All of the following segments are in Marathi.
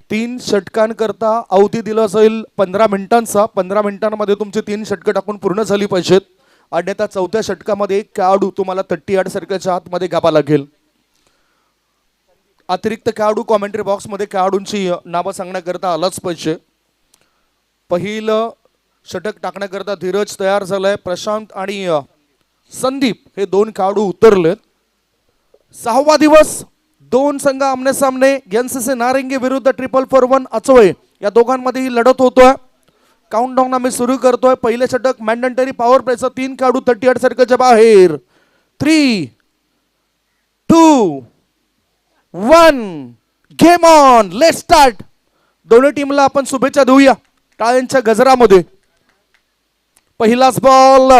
3 षटकांकरता अवधी दिला जाईल 15 मिनिटांचा. 15 मिनिटांमध्ये तुमचे 3 षटकं टाकून पूर्ण झाली पाहिजेत. अन्यथा चौथ्या षटकामध्ये एक खेळाडू तुम्हाला 38 सर्कलच्या आतमध्ये घ्यावा लागेल. अतिरिक्त खेळाडू कॉमेंट्री बॉक्समध्ये खेळाडूंची नावं सांगण्याकरता आलाच पाहिजे. पहिलं षटक टाकण्याकरता धीरज तयार झालाय. प्रशांत आणि संदीप हे 2 खेळाडू उतरलेत. 6वा दिवस, 2 संघ आमने सामने. एनसीसी नारंगी विरुद्ध 441 अचोळे या दोघांमध्ये ही लढत होतोय. काउंटडाऊन आम्ही सुरू करतोय. पहिले षटक मॅन्डेटरी पॉवर प्लेचा 3 खेळाडू 38 सर्कलच्या बाहेर. 3, 2, 1 गेम ऑन. Let start. दोन्ही टीमला आपण शुभेच्छा देऊया टाळ्यांच्या गजरामध्ये. पहिलाच बॉल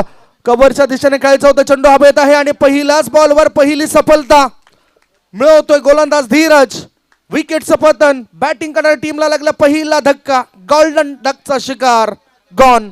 कव्हरच्या दिशेने खेळायचा होता. चेंडू हवेत आहे आणि पहिल्याच बॉलवर पहिली सफलता मिळवतोय गोलंदाज धीरज. विकेटचं पतन. बॅटिंग करणाऱ्या टीमला लागला पहिला धक्का. गोल्डन डकचा शिकार गॉन.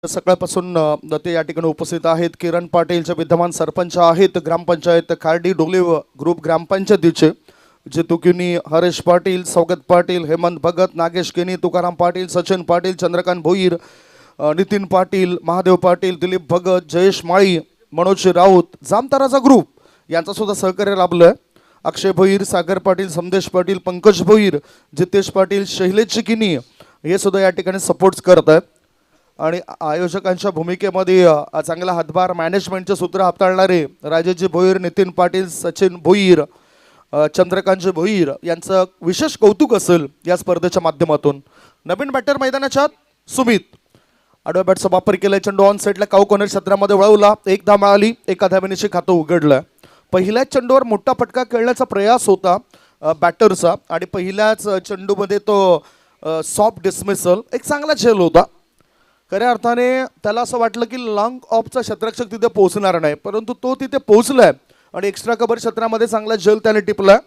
सकाळपासून ते या ठिकाणी उपस्थित आहेत. किरण पाटीलचे विद्यमान सरपंच आहेत ग्रामपंचायत खार्डी डोंगलिव ग्रुप ग्रामपंचायतीचे. जितुकिनी हरेश पाटील, स्वागत पाटील, हेमंत भगत, नागेश केनी, तुकाराम पाटील, सचिन पाटील, चंद्रकांत भोईर, नितीन पाटील, महादेव पाटील, दिलीप भगत, जयेश माळी, मनोज राऊत, जामताराचा ग्रुप यांचा सुद्धा सहकार्य लाभलं. अक्षय भोईर, सागर पाटील, संदेश पाटील, पंकज भोईर, जितेश पाटील, शैलेश चिकिनी हे सुद्धा या ठिकाणी सपोर्ट्स करत आहेत. आणि आयोजकांच्या भूमिकेमध्ये चांगला हातभार मॅनेजमेंटचे सूत्र हाताळणारे राजेशजी भोईर, नितीन पाटील, सचिन भोईर, चंद्रकांत भोईर यांचं विशेष कौतुक असेल या स्पर्धेच्या माध्यमातून. नवीन बॅटर मैदानाच्या सुमित आडव्या बॅटचा वापर केला. चेंडू ऑन साईडला काऊ कॉर्नर क्षेत्रामध्ये वळवला. 1 धाव मिळाली. 1 धावेनिशी खातं उघडलं. पहिल्याच चेंडूवर मोठा फटका खेळण्याचा प्रयास होता बॅटरचा आणि पहिल्याच चेंडूमध्ये तो सॉफ्ट डिसमिसल एक चांगला झेल होता. खऱ्या अर्थाने त्याला असं वाटलं की लॉंग ऑफचा क्षेत्ररक्षक तिथे पोहोचणार नाही, परंतु तो तिथे पोहोचलाय आणि एक्स्ट्रा कव्हर क्षेत्रामध्ये चांगला झेल त्याने टिपलाय.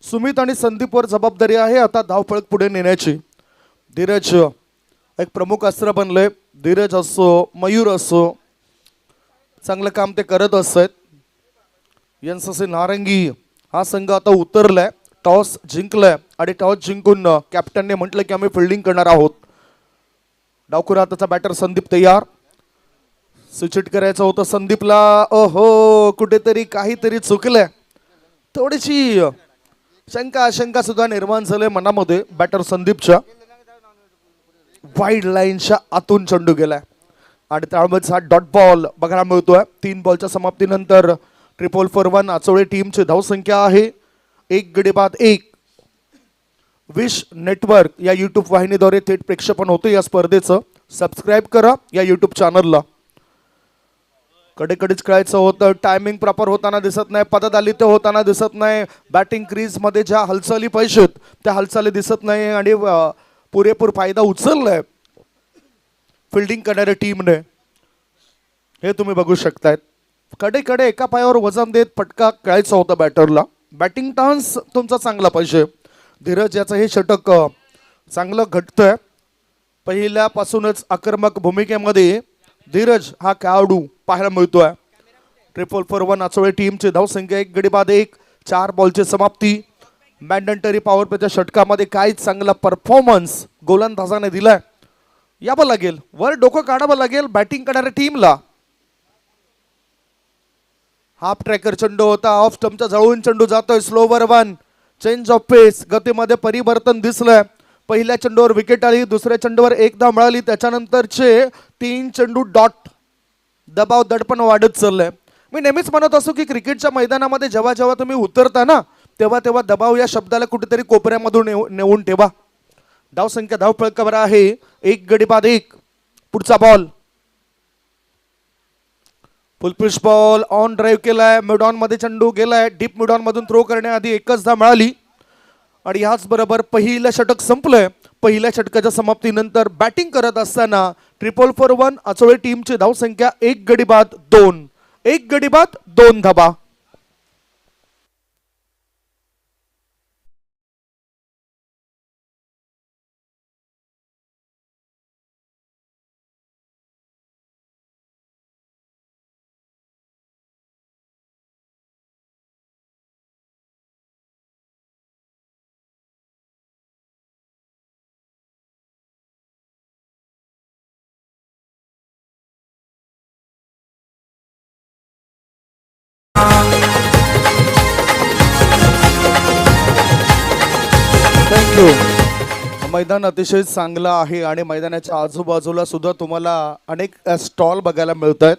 सुमित आणि संदीपवर जबाबदारी आहे आता धावफलक पुढे नेण्याची. धीरज एक प्रमुख अस्त्र बनलंय. धीरज असो, मयूर असो, चांगलं काम ते करत असत. एनसीसी नारंगी हा संघ आता उतरलाय. टॉस जिंकलाय आणि टॉस जिंकून कॅप्टनने म्हटलं की आम्ही फिल्डिंग करणार आहोत. डावखुर हाताचा बॅटर संदीप तयार. स्विच करायचं होतं संदीपला. ओहो, कुठेतरी काहीतरी चुकलंय. थोडीशी शंका आशंका सुद्धा निर्माण झाले मनामध्ये बॅटर संदीपच्या. वाईड लाईनच्या आतून चेंडू गेलाय आणि त्यामुळेच हा डॉट बॉल बघायला मिळतोय. 3 बॉलच्या समाप्तीनंतर 441 अचोळे टीमची धावसंख्या आहे 1 गडी बाद 1. विश नेटवर्क या यूट्यूब वाहिनीद्वारे थेट प्रेक्षेपण होतं या स्पर्धेचं. सबस्क्राईब करा या यूट्यूब चॅनलला. कडेकडेच खेळायचं होतं. टायमिंग प्रॉपर होताना दिसत नाही. पददालित्य होताना दिसत नाही. बॅटिंग क्रीजमध्ये ज्या हालचाली पाहिजेत त्या हालचाली दिसत नाही आणि पुरेपूर फायदा उचललाय फिल्डिंग करणाऱ्या टीमने. हे तुम्ही बघू शकतायत. कडेकडे एका पायावर वजन देत फटका खेळायचा होता बॅटरला. बॅटिंग टान्स तुमचा चांगला पाहिजे. धीरज याचं हे षटक चांगलं घटतंय. पहिल्यापासूनच आक्रमक भूमिकेमध्ये धीरज हा खेळाडू पाहायला मिळतोय. 441 अचोळे टीमची धावसंख्या 1 गडी बाद 1. 4 बॉलची समाप्ती. मॅन्डेटरी पॉवर प्लेच्या षटकामध्ये काय चांगला परफॉर्मन्स गोलंदाजाने दिलाय. यावं लागेल, वर डोकं काढावं लागेल बॅटिंग करणाऱ्या टीमला. हाफ ट्रॅकर चेंडू होता. ऑफ स्टंपच्या जवळून चेंडू जातोय. स्लोवर 1. चेंज ऑफ पेस, गतीमध्ये परिवर्तन दिसलंय. पहिल्या चेंडूवर विकेट आली. दुसऱ्या चेंडूवर 1 धाव मिळाली. त्याच्यानंतरचे 3 चेंडू डॉट. दबाव दडपण वाढत चाललंय. मी नेहमीच म्हणत असतो की क्रिकेटच्या मैदानामध्ये जेव्हा जेव्हा तुम्ही उतरता ना तेव्हा तेव्हा दबाव या शब्दाला कुठेतरी कोपऱ्यामधून नेऊन ठेवा. धावसंख्या धावफलकावर आहे 1 गडी बाद 1. पुढचा बॉल फुलपिच बॉल ऑन ड्राईव्ह केलाय. मिडॉन मध्ये चेंडू गेलाय. डीप मिडॉन मधून थ्रो करण्याआधी एकच धाव मिळाली आणि ह्याच बरोबर पहिलं षटक संपलंय. पहिल्या षटकाच्या समाप्तीनंतर बॅटिंग करत असताना 4-4-1 आचोळे टीमची धावसंख्या 1 गडी बाद 2. 1 गडी बाद 2 धाबा. थँक्यू. मैदान अतिशय चांगलं आहे आणि मैदानाच्या आजूबाजूला सुद्धा तुम्हाला अनेक स्टॉल बघायला मिळत आहेत.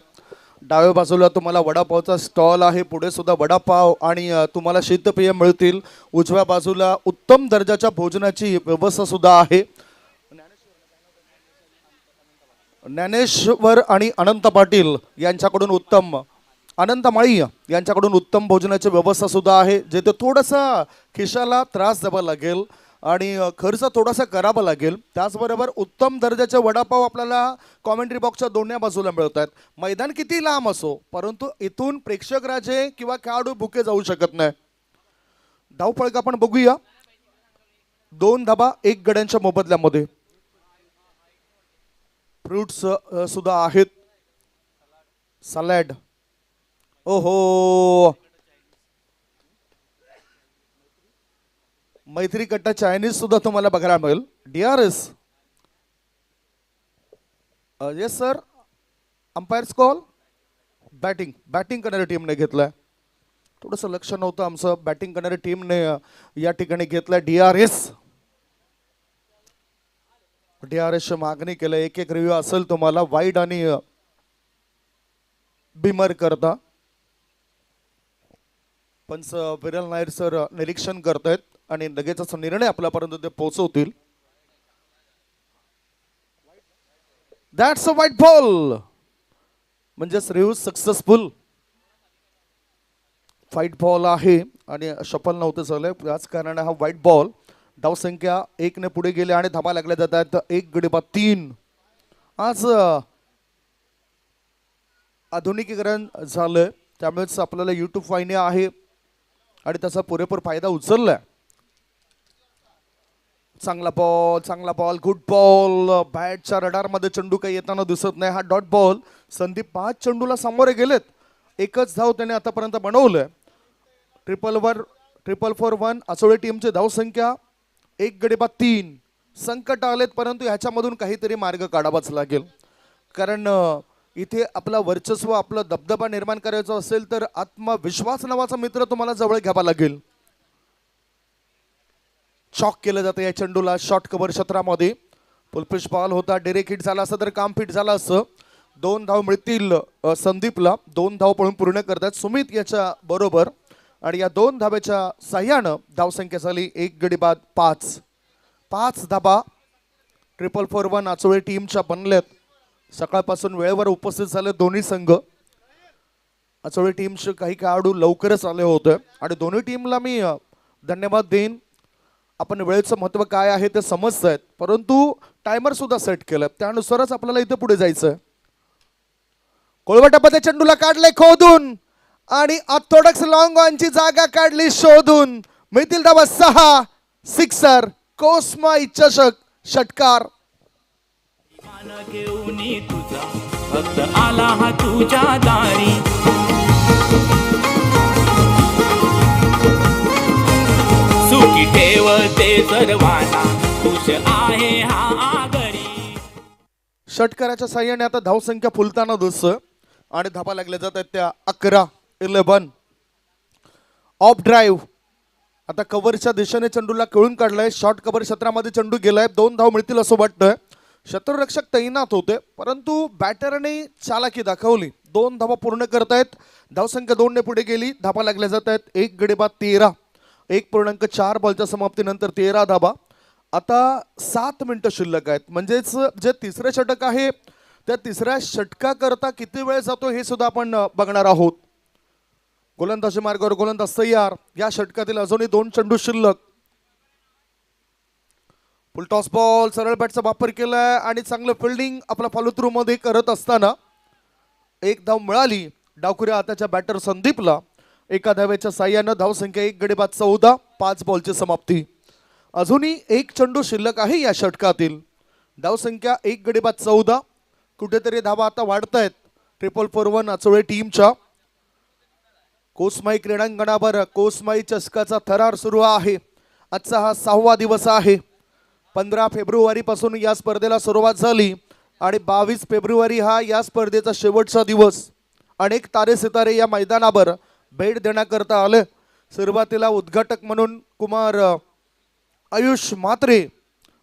डाव्या बाजूला तुम्हाला वडापावचा स्टॉल आहे. पुढे सुद्धा वडापाव आणि तुम्हाला शीतपेय मिळतील. उजव्या बाजूला उत्तम दर्जाच्या भोजनाची व्यवस्था सुद्धा आहे. ज्ञानेश्वर आणि अनंत पाटील यांच्याकडून उत्तम अनंत माळी यांच्याकडून उत्तम भोजनाची व्यवस्था सुद्धा आहे. जिथे थोडासा खिशाला त्रास द्यावा लागेल आणि खर्च थोडासा करावा लागेल. त्याचबरोबर उत्तम दर्जाचे वडापाव आपल्याला कॉमेंट्री बॉक्सच्या दोन्ही बाजूला मिळत आहेत. मैदान किती लांब असो परंतु इथून प्रेक्षक राजे किंवा खेळाडू भुके जाऊ शकत नाही. धावफलक आपण बघूया. 2 धाबा 1 गड्यांच्या मोबदल्यामध्ये. फ्रुट्स सुद्धा आहेत. सॅलड. ओहो, मैत्री कट्टा चायनीज सुद्धा तुम्हाला बघायला मिळेल. DRS. Yes sir. Umpires call. Batting करणाऱ्या टीमने घेतलाय. थोडंसं लक्ष नव्हतं आमचं. बॅटिंग करणाऱ्या टीमने या ठिकाणी घेतलाय DRS. DRS मागणी केलं. एक रिव्ह्यू असेल तुम्हाला वाईड आणि बिमर करता. पंच विरल नायर सर निरीक्षण करतायत आणि लगेचच निर्णय आपल्यापर्यंत ते पोहोचवतील. That's a white ball. म्हणजेच रिव्ह्यू सक्सेसफुल. व्हाईट बॉल आहे आणि शफल नव्हतं झालंय. याच कारणाने हा व्हाईट बॉल. धावसंख्या 1 ने पुढे गेले आणि धाबा लागल्या जात आहेत 1 गडी बाद 3. आज आधुनिकीकरण झालंय त्यामुळेच आपल्याला YouTube वाहिनी आहे आणि त्याचा पुरेपूर फायदा उचललाय. चांगला बॉल गुड बॉल. बॅटच्या रडार मध्ये चेंडू काही येताना दिसत नाही. हा डॉट बॉल. संदीप 5 चेंडूला सामोरे गेलेत. एकच धाव त्याने आतापर्यंत बनवलंय. 4-4-1 आचोळे टीमची धावसंख्या 1 गडी बाद 3. संकट आलेत परंतु ह्याच्यामधून काहीतरी मार्ग काढावाच लागेल. कारण इथे आपला वर्चस्व आपला दबदबा निर्माण करायचा असेल तर आत्मविश्वास नावाचा मित्र तुम्हाला जवळ घ्यावा लागेल. चॉक केलं जातं या चेंडूला शॉर्ट कव्हर क्षेत्रामध्ये. फुलपिच बॉल होता. डायरेक्ट हिट झाला असं तर काम फिट झालं असं. 2 धाव मिळतील संदीपला. 2 धाव पळून पूर्ण करतात सुमित याच्या बरोबर आणि या 2 धाब्याच्या साह्यानं धावसंख्या झाली 1 गडी बाद 5. 5 धाबा 4-4-1 आचोळे टीमच्या बनल्यात. सकाळपासून वेळेवर उपस्थित झाले दोन्ही संघ. आचोळे टीमचे काही खेळाडू लवकरच आले होते आणि दोन्ही टीमला मी धन्यवाद देईन. आपण वेळेचं महत्त्व काय आहे ते समजतायत परंतु टायमर सुद्धा सेट केलं त्यानुसारच आपल्याला इथे पुढे जायचंय. कोळवटामध्ये चेंडूला काढले खोदून आणि ऑर्थोडॉक्स लॉंग ऑनची जागा काढली शोधून. मिळतील धावा 6. सिक्सर. कोस्मा इच्छाशक षटकार. तुझा फक्त आला हा तुझ्या दारी. सुखी ठेवते सर्वांना खुश आहे हा आगरी. षटकाराच्या साह्याने आता धावसंख्या फुलताना दिसतोय आणि धाबा लागल्या जात आहेत त्या 11-11. Of drive. आता कव्हरच्या दिशेने चेंडूला कळून काढलाय. शॉर्ट कव्हर क्षेत्रामध्ये चेंडू गेलाय. 2 धाव मिळतील असं वाटतंय. शत्रुरक्षक तैनात होते परंतु बॅटरने चालाकी दाखवली. 2 धावा पूर्ण करतायत. धावसंख्या 2 ने पुढे गेली. धाबा लागल्या जात आहेत 1 गडी बाद 13. 1.4 बॉलच्या समाप्तीनंतर 13 धाबा. आता 7 मिनिटं शिल्लक आहेत. म्हणजेच जे तिसरे षटक आहे त्या तिसऱ्या षटकाकरता किती वेळ जातो हे सुद्धा आपण बघणार आहोत. गोलंदाजी मार्गावर गोलंदाज तयार. या षटकातील अजूनही 2 चेंडू शिल्लक. फुल टॉस बॉल, सरळ बॅटचा वापर केलाय आणि चांगलं फिल्डिंग आपला फॉलो थ्रू मध्ये करत असताना एक धाव मिळाली डावखुऱ्या हाताच्या बॅटर संदीपला. एका धावेच्या साह्यानं धावसंख्या 1 गडी बाद 14, 5 बॉलची समाप्ती. अजूनही 1 चेंडू शिल्लक आहे या षटकातील. धावसंख्या 1 गडी बाद 14. कुठेतरी धावा आता वाढतायत 441 अचोळे टीमच्या. कोसमाई क्रीडांगणावर कोसमाई चषकाचा थरार सुरू आहे. आजचा हा 6वा दिवस आहे. 15 फेब्रुवारी पासून या स्पर्धेला सुरुवात झाली आणि 22 फेब्रुवारी हा या स्पर्धेचा शेवटचा दिवस. अनेक तारे सितारे या मैदानावर भेट देण्याकरता आले. सुरुवातीला उद्घाटक म्हणून कुमार आयुष म्हात्रे,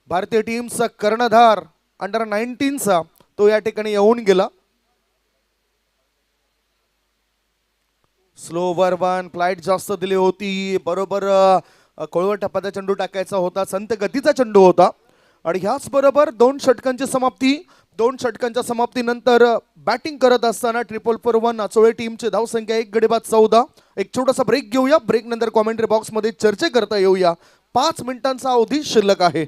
भारतीय टीमचा कर्णधार अंडर 19चा, तो या ठिकाणी येऊन गेला. स्लोवर वन, फ्लाईट जास्त दिली होती. बरोबर कोळवट टप्प्याचा चेंडू टाकायचा होता, संत गतीचा चेंडू होता. आणि ह्याच बरोबर 2 षटकांची समाप्ती. 2 षटकांच्या समाप्तीनंतर बॅटिंग करत असताना 441 अचोळे टीमची धावसंख्या 1 गडी बाद 14. एक छोटासा ब्रेक घेऊया. ब्रेक नंतर कॉमेंट्री बॉक्स मध्ये चर्चा करता येऊया. 5 मिनिटांचा अवधी शिल्लक आहे.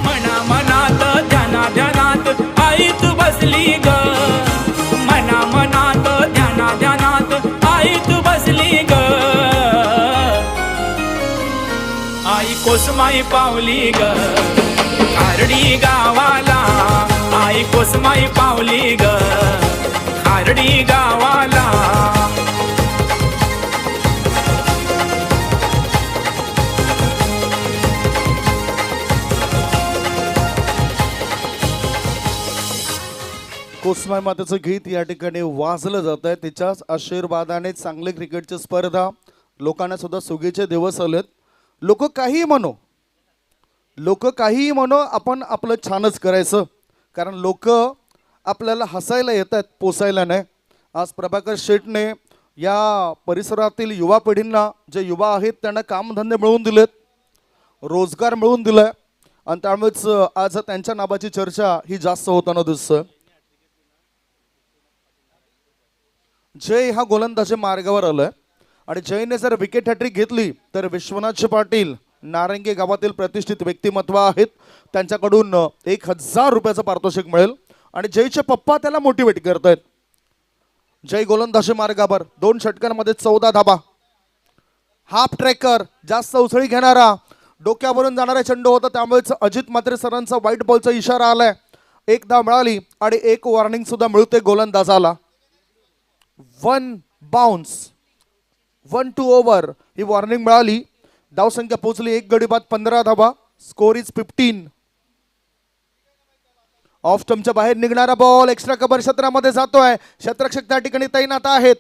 मना मनात ध्याना ध्यानात आई तू बसली ग. मना मनात ध्याना ध्यानात आई तू बसली ग. आई कोसमाई पावली ग खारडी गावाला. आई कोसमाई पावली ग खारडी गावाला. कोसमाई मातेचं गीत या ठिकाणी वाजलं जात आहे. तिच्याच आशीर्वादाने चांगले क्रिकेटची स्पर्धा, लोकांना सुद्धा सुगीचे दिवस आलेत. लोक काहीही म्हणो, आपण आपलं छानच करायचं. कारण लोक आपल्याला हसायला येतात, पोसायला नाही. आज प्रभाकर शेटने या परिसरातील युवा पिढींना, जे युवा आहेत त्यांना कामधंदे मिळवून दिलेत, रोजगार मिळवून दिलाय. आणि त्यामुळेच आज त्यांच्या नावाची चर्चा ही जास्त होताना दिसतं. जय हा गोलंदाजी मार्गावर आलाय आणि जयने जर विकेट हॅट्रिक घेतली तर विश्वनाथ पाटील नारंगी गावातील प्रतिष्ठित व्यक्तिमत्व आहेत, त्यांच्याकडून 1000 रुपयाचं पारितोषिक मिळेल. आणि जयचे पप्पा त्याला मोटिवेट करतायत. जय गोलंदाजी मार्गावर 2 षटकांमध्ये 14 धाबा. हाफ ट्रॅकर, जास्त उसळी घेणारा, डोक्यावरून जाणारा चेंडू होता, त्यामुळेच अजित म्हात्रे सरांचा व्हाईट बॉलचा इशारा आलाय. 1 धाव मिळाली आणि 1 वॉर्निंग सुद्धा मिळते गोलंदाजाला. 1 बाउन्स, 1 टू ओव्हर ही वॉर्निंग मिळाली. धावसंख्या पोहोचली 1 गडी बाद 15 धावा. Score is 15. ऑफ स्टंपच्या बाहेर निघणारा बॉल एक्स्ट्रा कव्हर क्षेत्रामध्ये जातोय. क्षेत्ररक्षक त्या ठिकाणी तैनात आहेत.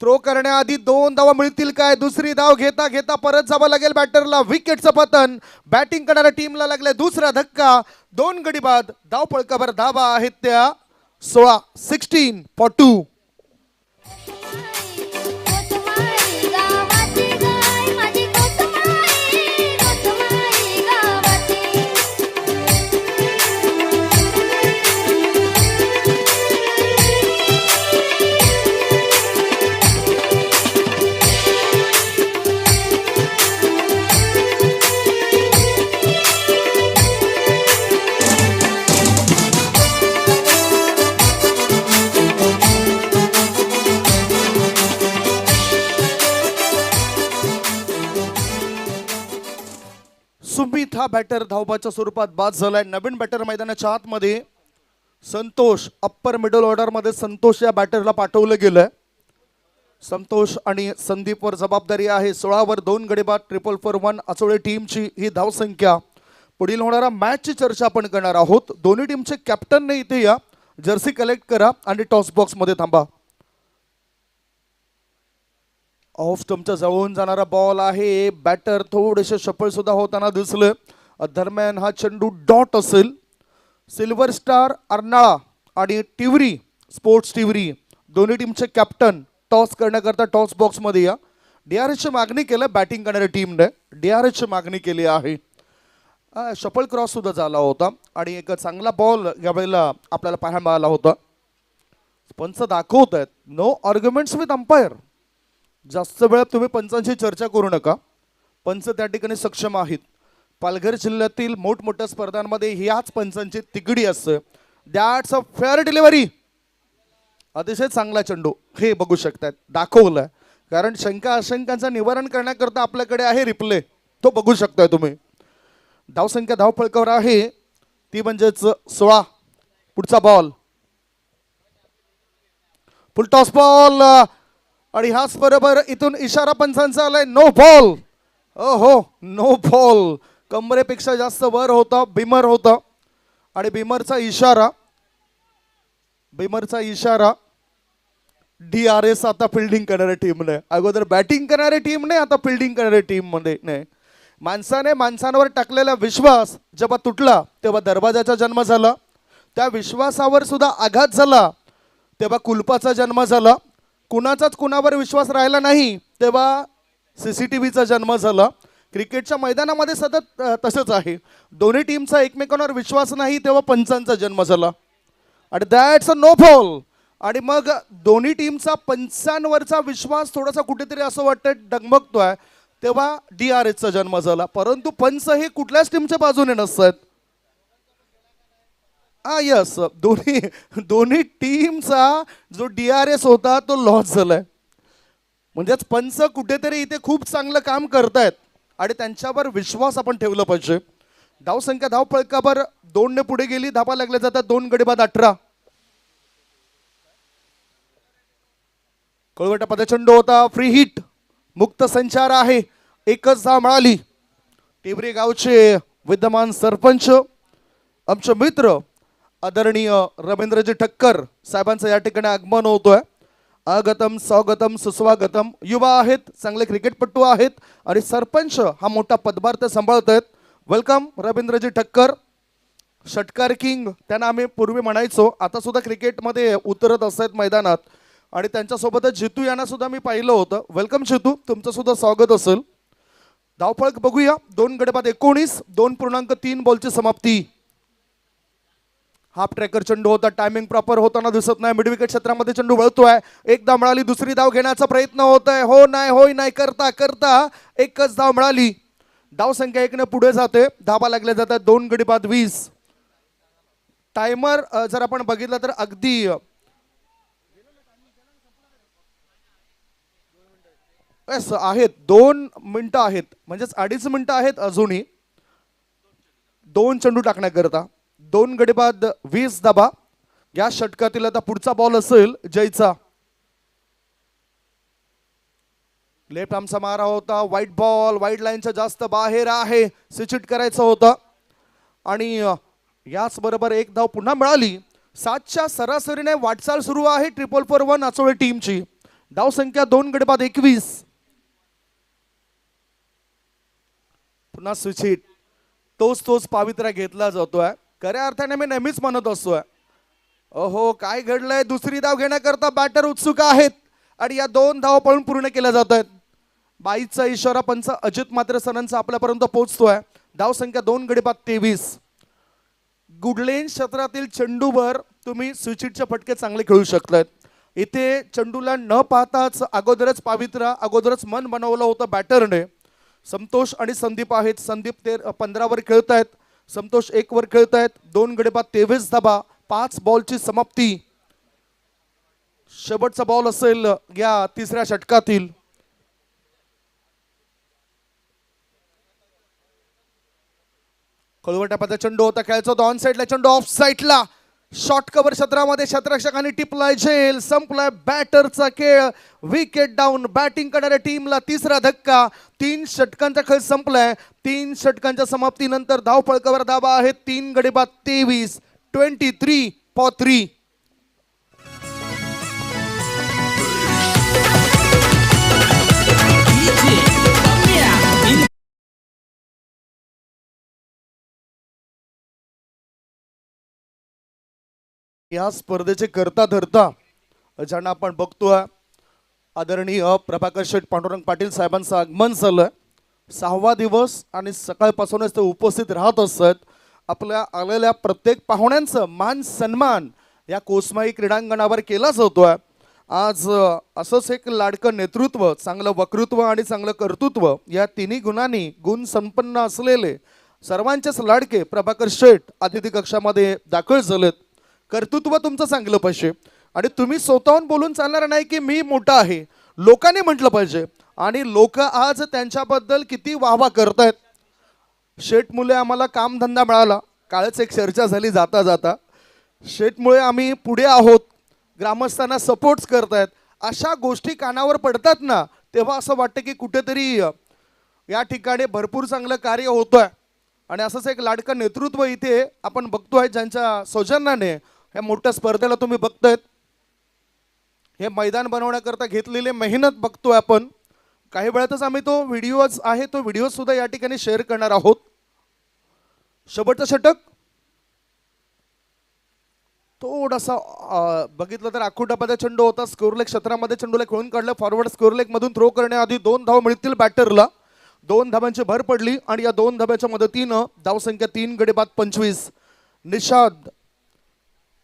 थ्रो करण्याआधी 2 धावा मिळतील काय? दुसरी धाव घेता घेता परत जावं लागेल बॅटरला. विकेटचं पतन. बॅटिंग करणाऱ्या टीमला लागले दुसरा धक्का. 2 गडी बाद. धाव फळकावर धावा आहेत त्या 16. 16 for 2. कोसमाई गावाची गाय माझी कोसमाई, कोसमाई गावाची. सुमित हा बॅटर धावबाच्या स्वरूपात बाद झालाय. नवीन बॅटर मैदानाच्या आतमध्ये संतोष, अप्पर मिडल ऑर्डर मध्ये संतोष या बॅटरला पाठवलं गेलंय. संतोष आणि संदीपवर जबाबदारी आहे. 16 वर 2 गडी बाद. 441 अचोळे टीमची ही धावसंख्या. पुढील होणारा मॅचची चर्चा आपण करणार आहोत. दोन्ही टीमचे कॅप्टनने इथे या, जर्सी कलेक्ट करा आणि टॉस बॉक्स मध्ये थांबा. ऑफ स्टंपच्या जवळून जाणारा बॉल आहे. बॅटर थोडेसे शफल सुद्धा होताना दिसलं. दरम्यान हा चेंडू डॉट असेल. सिल्वर स्टार अर्नाळा आणि टिवरी स्पोर्ट्स टिवरी दोन्ही टीमचे कॅप्टन टॉस करण्याकरता टॉस बॉक्समध्ये या. DRSची मागणी केलं बॅटिंग करणाऱ्या टीमने, DRSची मागणी केली आहे. शफल क्रॉस सुद्धा झाला होता आणि एक चांगला बॉल यावेळेला आपल्याला पाहायला मिळाला होता. पंच दाखवत आहेत नो आर्ग्युमेंट्स विथ अंपायर. जास्त वेळ तुम्ही पंचांची चर्चा करू नका. पंच त्या ठिकाणी सक्षम आहेत. पालघर जिल्ह्यातील मोठमोठ्या स्पर्धांमध्ये ह्याच पंचांची तिगडी असते. That's a fair delivery. अतिशय चांगला चेंडू हे बघू शकतात दाखवलं. कारण शंका आशंकांचं निवारण करण्याकरता आपल्याकडे आहे रिप्ले, तो बघू शकताय तुम्ही. धावसंख्या धावफळकावर आहे ती म्हणजेच 16. पुढचा बॉल फुल टॉस बॉल आणि ह्याच बरोबर इथून इशारा पंचांचा आलाय नो बॉल. हो नो बॉल. कमरेपेक्षा जास्त वर होता, बिमर होता आणि बिमरचा इशारा DRS. आता फिल्डिंग करणाऱ्या टीमने, अगोदर बॅटिंग करणाऱ्या टीमने, आता फिल्डिंग करणाऱ्या टीममध्ये नाही. माणसांवर टाकलेला विश्वास जेव्हा तुटला तेव्हा दरवाजाचा जन्म झाला. त्या विश्वासावर सुद्धा आघात झाला तेव्हा कुलपाचा जन्म झाला. कुणाचाच कुणावर विश्वास राहिला नाही तेव्हा CCTVचा जन्म झाला. क्रिकेटच्या मैदानामध्ये सतत तसंच आहे. दोन्ही टीमचा एकमेकांवर विश्वास नाही तेव्हा पंचांचा जन्म झाला आणि दॅट्स अ नो बॉल. आणि मग दोन्ही टीमचा पंचांवरचा विश्वास थोडासा कुठेतरी असं वाटतं डगमगतोय तेव्हा DRSचा जन्म झाला. परंतु पंच हे कुठल्याच टीमच्या बाजूने नसतात. यस, दोन्ही टीमचा जो DRS होता तो लॉस झालाय. म्हणजेच पंच कुठेतरी इथे खूप चांगलं काम करतायत आणि त्यांच्यावर विश्वास आपण ठेवला पाहिजे. धावसंख्या धावफळकावर 2 ने पुढे गेली. धाबा लागल्या जातात 2 गडी बाद 18. कळवटा पदचंड होता, फ्री हिट, मुक्त संचार आहे. एकच धाव मिळाली. टिवरी गावचे विद्यमान सरपंच आमचे मित्र आदरणीय रवींद्रजी ठक्कर साहेबांचं या ठिकाणी आगमन होतोय. आगतम स्वागतम सुस्वागतम. युवा आहेत, चांगले क्रिकेटपटू आहेत आणि सरपंच हा मोठा पदभार ते सांभाळत आहेत. वेलकम रवींद्रजी ठक्कर, षटकार किंग त्यांना आम्ही पूर्वी म्हणायचो. आता सुद्धा क्रिकेटमध्ये उतरत असतात मैदानात आणि त्यांच्यासोबतच जितू यांना सुद्धा मी पाहिलं होतं. वेलकम जितू, तुमचं सुद्धा स्वागत असेल. धावफळक बघूया. 2 गडी बाद 19, 2.3 बॉलची समाप्ती. हाफ ट्रॅकर चेंडू होता, टायमिंग प्रॉपर होताना दिसत नाही. मिड विकेट क्षेत्रामध्ये चेंडू वळतोय. एक धाव मिळाली. दुसरी धाव घेण्याचा प्रयत्न होत आहे. होय नाही करता करता एकच धाव मिळाली. धाव संख्या 1 ने पुढे जाते. धाबा लागल्या जातात 2 गडी बाद 20. टायमर जर आपण बघितलं तर अगदी आहेत 2 मिनिटं आहेत, म्हणजेच 2.5 मिनिटं आहेत अजूनही 2 चेंडू टाकण्याकरता. 2 गडी बाद 20 धाबा. या षटकातील आता पुढचा बॉल असेल जयचा. लेफ्ट आर्मचा मारा होता. वाईट बॉल, वाईट लाईनच्या जास्त बाहेर आहे. स्विच करायचं होतं आणि याच बरोबर एक धाव पुन्हा मिळाली. 7च्या सरासरीने वाटचाल सुरू आहे 441 आचोळे टीमची. धाव संख्या 2 गडी बाद 21. पुन्हा स्विच हिट. तोच पावित्र्य घेतला जातोय. खऱ्या अर्थाने मी नेहमीच म्हणत असतोय, काय घडलंय. दुसरी धाव घेण्याकरता बॅटर उत्सुक आहेत आणि या 2 धावा पळून पूर्ण केल्या जात आहेत. 22चा इशारा पंच अजित मात्रे सरांचा आपल्यापर्यंत पोहोचतोय. धाव संख्या 2 गडी बाद 23. गुडलेन क्षेत्रातील चेंडूवर तुम्ही स्विचिटचे फटके चांगले खेळू शकतायत. इथे चेंडूला न पाहताच अगोदरच अगोदरच मन बनवलं होतं बॅटरने. संतोष आणि संदीप आहेत. संदीप 15 वर खेळतायत, संतोष 1 वर खेळतायत. 2 गडी बाद 23 धाबा. 5 बॉलची समाप्ती. शेवटचा बॉल असेल या 3ऱ्या षटकातील. कळवट्यामध्ये चेंडू होता, खेळायचा होता ऑन साईडला. चेंडू ऑफ साईडला. शॉर्ट कव्हर क्षेत्रामध्ये क्षेत्ररक्षकांनी टिपलाय झेल. संपलाय बॅटरचा खेळ. Wicket down. बॅटिंग करणाऱ्या टीमला 3रा धक्का. 3 षटकांचा खेळ संपलाय. 3 षटकांच्या समाप्तीनंतर धावफळकावर धाबा आहेत 3 गडी बाद 23. 23 for 3. या स्पर्धेचे करता धरता ज्यांना आपण बघतोय आदरणीय प्रभाकर शेठ पांडुरंग पाटील साहेबांचं आगमन झालं. 6वा दिवस आणि सकाळपासूनच ते उपस्थित राहत असत. आपल्या आलेल्या प्रत्येक पाहुण्यांचं मान सन्मान या कोसमाई क्रीडांगणावर केला जातोय. आज असंच एक लाडकं नेतृत्व, चांगलं वक्तृत्व आणि चांगलं कर्तृत्व या तिन्ही गुणांनी गुण संपन्न असलेले सर्वांचेच लाडके प्रभाकर शेठ अतिथी कक्षामध्ये दाखल झालेत. कर्तृत्व तुमचं चांगलं पाहिजे आणि तुम्ही स्वतःहून बोलून चालणार नाही की मी मोठा आहे. लोकांनी म्हटलं पाहिजे आणि लोक आज त्यांच्याबद्दल किती वाहवा करतायत. शेठमुळे आम्हाला कामधंदा मिळाला, कालच एक चर्चा झाली जाता जाता. शेठमुळे आम्ही पुढे आहोत, ग्रामस्थांना सपोर्ट्स करतायत. अशा गोष्टी कानावर पडतात ना, तेव्हा असं वाटतं की कुठेतरी या ठिकाणी भरपूर चांगलं कार्य होतंय. आणि असंच एक लाडकं नेतृत्व इथे आपण बघतोय, ज्यांच्या सौजन्याने ह्या मोठ्या स्पर्धेला तुम्ही बघतायत. हे मैदान बनवण्याकरता घेतलेली मेहनत बघतोय आपण. काही वेळातच आम्ही तो व्हिडिओज आहे तो व्हिडिओ सुद्धा या ठिकाणी शेअर करणार आहोत. शेवटचं षटक थोडासा बघितलं तर आखुडामध्ये चेंडू होता. स्कोरलेग क्षेत्रामध्ये चेंडूला खेळून काढलं. फॉरवर्ड स्कोरलेग मधून थ्रो करण्याआधी 2 धावा मिळतील बॅटरला. 2 धावांची भर पडली आणि या 2 धाब्याच्या मदतीनं धावसंख्या 3 गडी बाद 25.